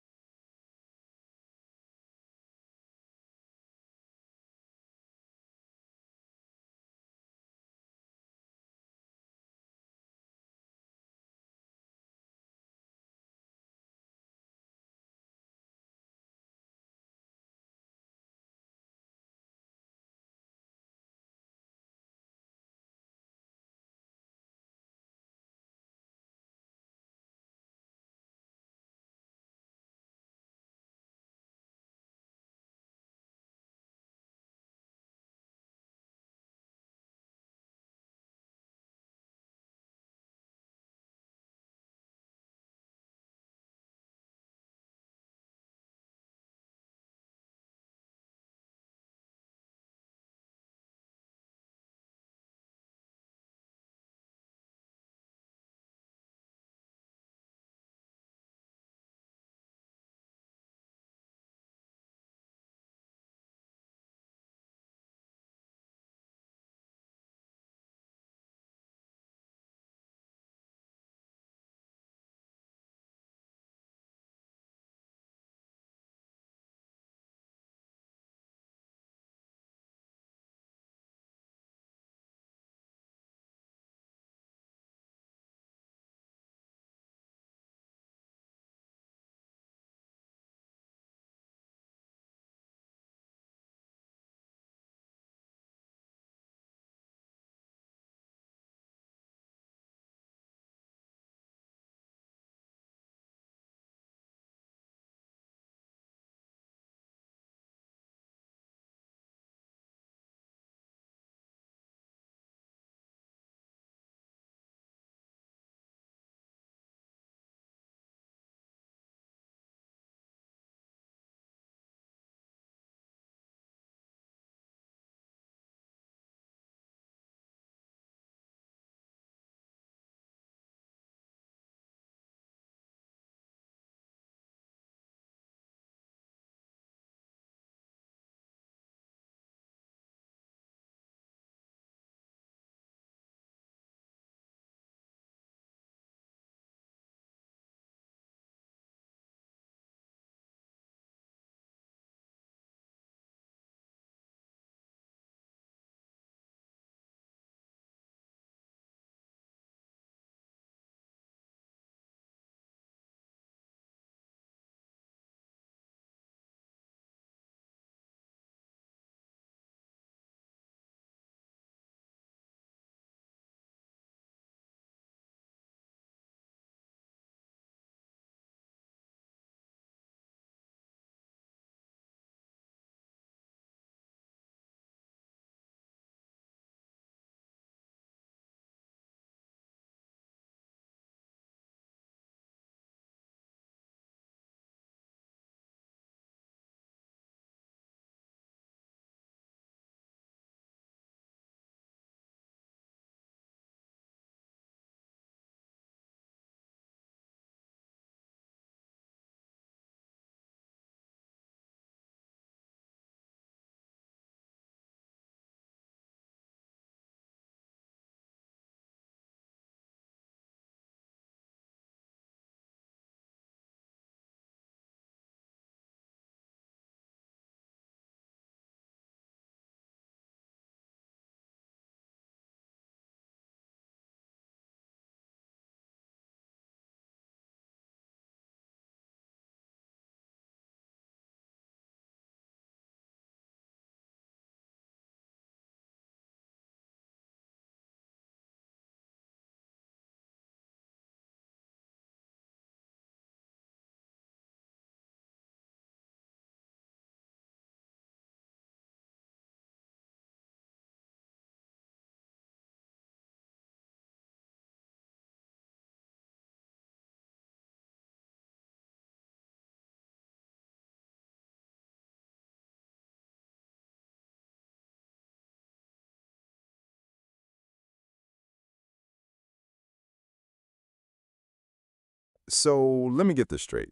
So let me get this straight.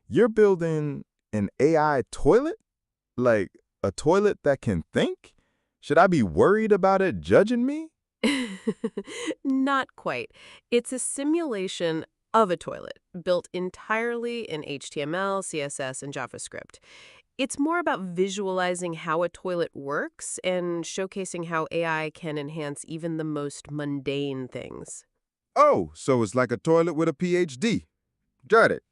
You're building an AI toilet? Like a toilet that can think? Should I be worried about it judging me? Not quite. It's a simulation of a toilet, built entirely in HTML, CSS, and JavaScript. It's more about visualizing how a toilet works and showcasing how AI can enhance even the most mundane things. Oh, so it's like a toilet with a PhD. Got it.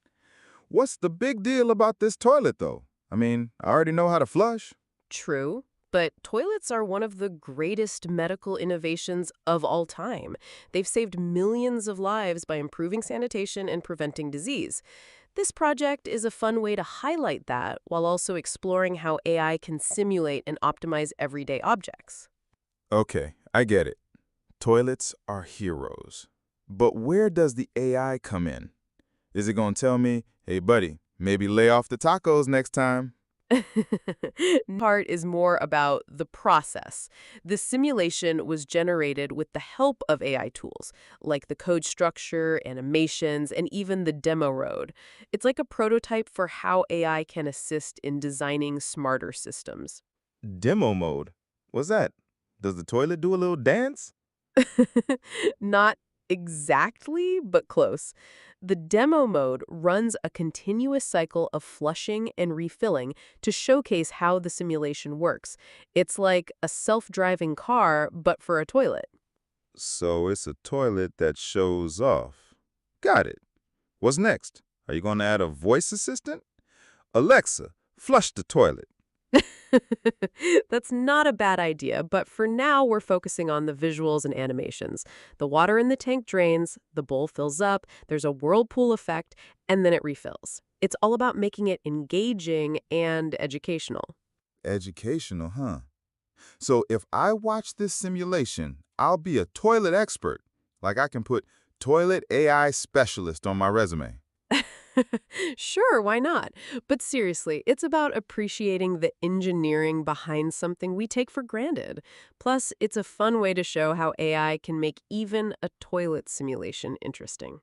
What's the big deal about this toilet, though? I mean, I already know how to flush. True, but toilets are one of the greatest medical innovations of all time. They've saved millions of lives by improving sanitation and preventing disease. This project is a fun way to highlight that while also exploring how AI can simulate and optimize everyday objects. Okay, I get it. Toilets are heroes. But where does the AI come in? Is it going to tell me, hey, buddy, maybe lay off the tacos next time? Part is more about the process. The simulation was generated with the help of AI tools, like the code structure, animations, and even the demo road. It's like a prototype for how AI can assist in designing smarter systems. Demo mode. What's that? Does the toilet do a little dance? Not exactly, but close. The demo mode runs a continuous cycle of flushing and refilling to showcase how the simulation works. It's like a self-driving car, but for a toilet. So it's a toilet that shows off. Got it. What's next? Are you going to add a voice assistant? Alexa, flush the toilet. That's not a bad idea, but for now we're focusing on the visuals and animations. The water in the tank drains, the bowl fills up, there's a whirlpool effect, and then it refills. It's all about making it engaging and educational. Educational, huh? So if I watch this simulation, I'll be a toilet expert. Like I can put toilet AI specialist on my resume. Sure, why not? But seriously, it's about appreciating the engineering behind something we take for granted. Plus, it's a fun way to show how AI can make even a toilet simulation interesting.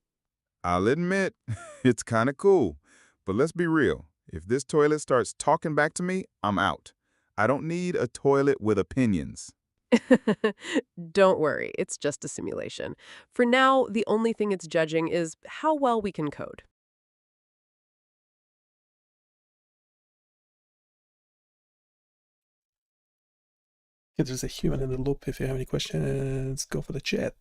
I'll admit, it's kind of cool. But let's be real. If this toilet starts talking back to me, I'm out. I don't need a toilet with opinions. Don't worry, it's just a simulation. For now, the only thing it's judging is how well we can code. Okay, there's a human in the loop. If you have any questions, go for the chat.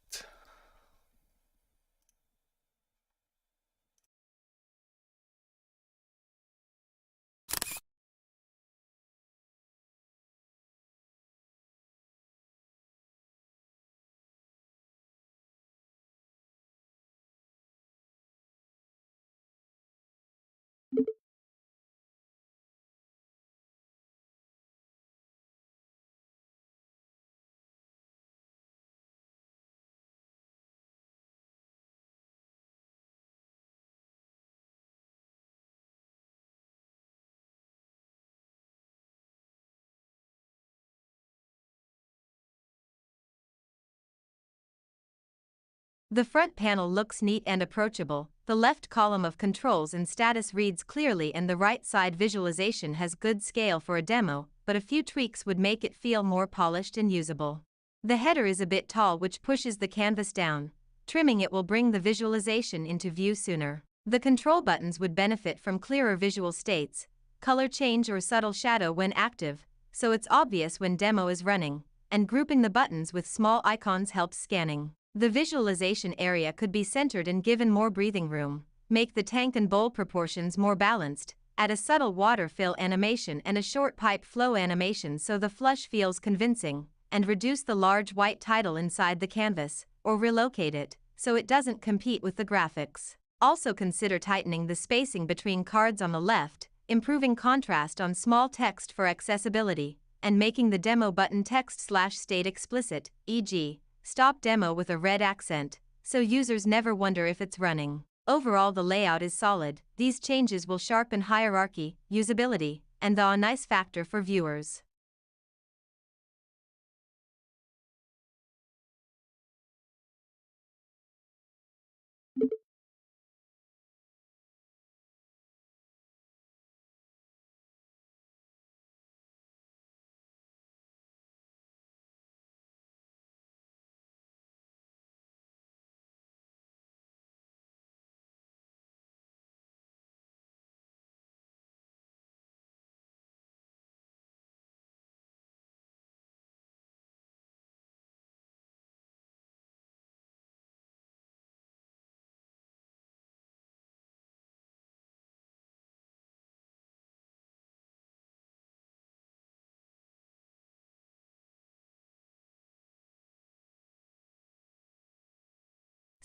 The front panel looks neat and approachable, the left column of controls and status reads clearly and the right side visualization has good scale for a demo, but a few tweaks would make it feel more polished and usable. The header is a bit tall, which pushes the canvas down. Trimming it will bring the visualization into view sooner. The control buttons would benefit from clearer visual states, color change or subtle shadow when active, so it's obvious when demo is running, and grouping the buttons with small icons helps scanning. The visualization area could be centered and given more breathing room, make the tank and bowl proportions more balanced, add a subtle water fill animation and a short pipe flow animation so the flush feels convincing, and reduce the large white title inside the canvas, or relocate it, so it doesn't compete with the graphics. Also consider tightening the spacing between cards on the left, improving contrast on small text for accessibility, and making the demo button text/state explicit, e.g., stop demo with a red accent, so users never wonder if it's running. Overall, the layout is solid. These changes will sharpen hierarchy, usability, and the nice factor for viewers.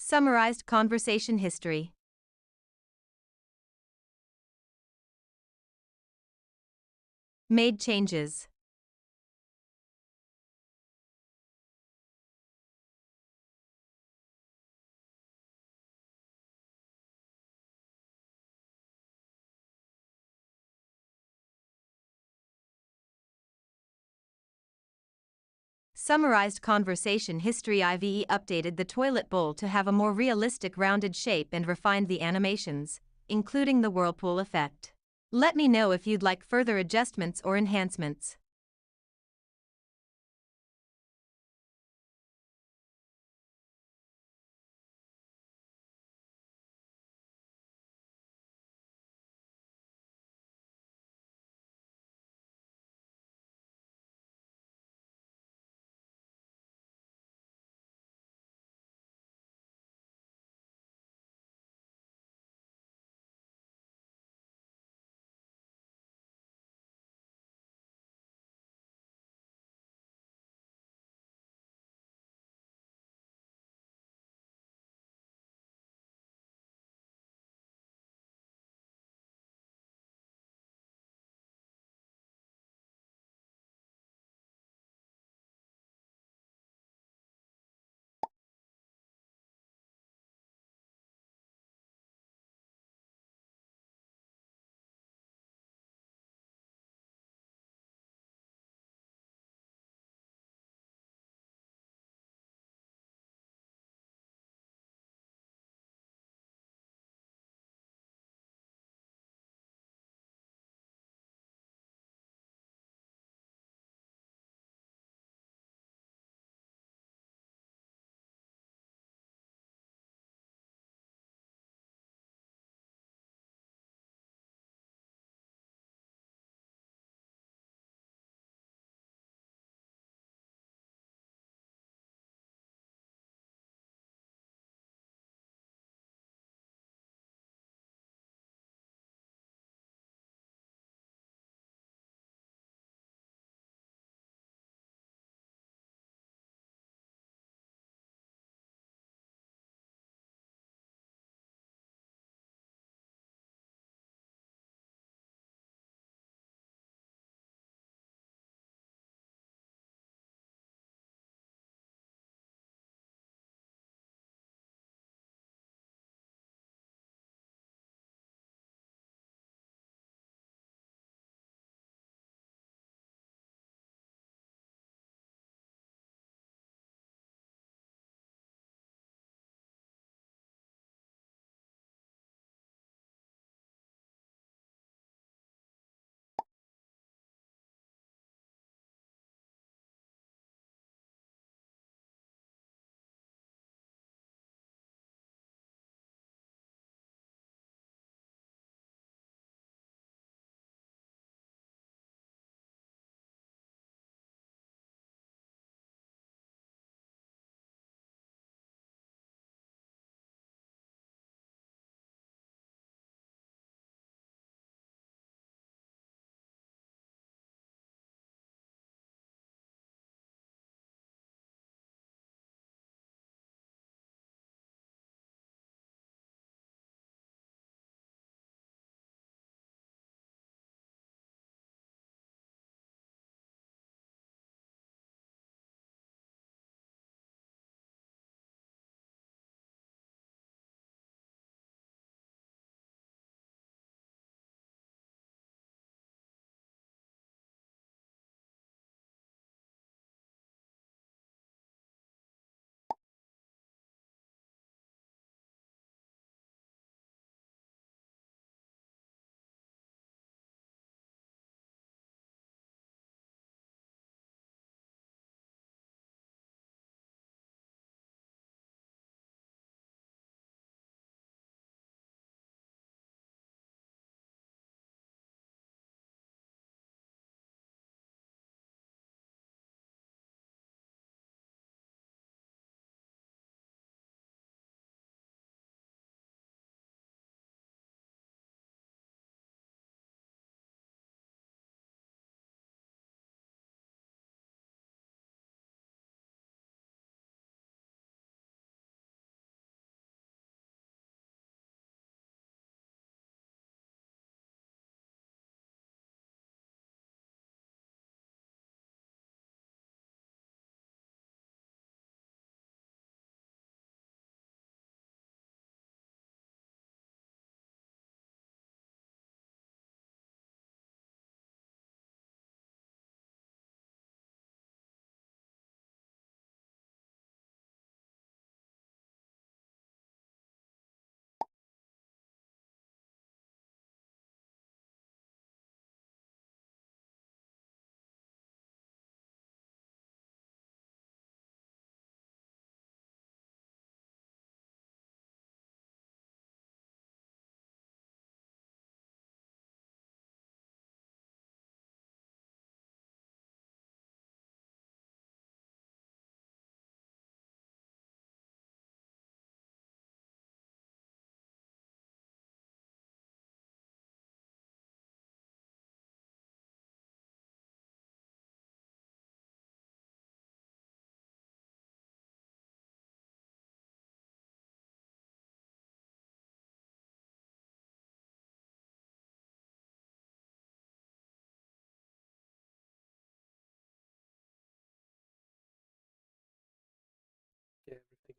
Summarized conversation history. Made changes. Summarized conversation history. IVE updated the toilet bowl to have a more realistic rounded shape and refined the animations, including the whirlpool effect. Let me know if you'd like further adjustments or enhancements.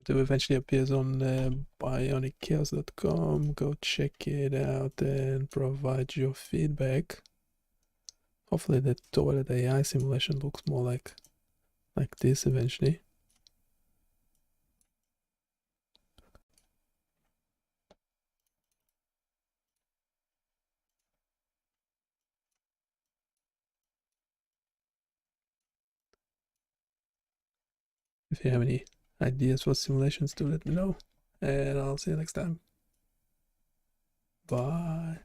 It eventually appears on BioniChaos.com. Go check it out and provide your feedback. Hopefully the toilet AI simulation looks more like this eventually. If you have any ideas for simulations, do let me know. And I'll see you next time. Bye.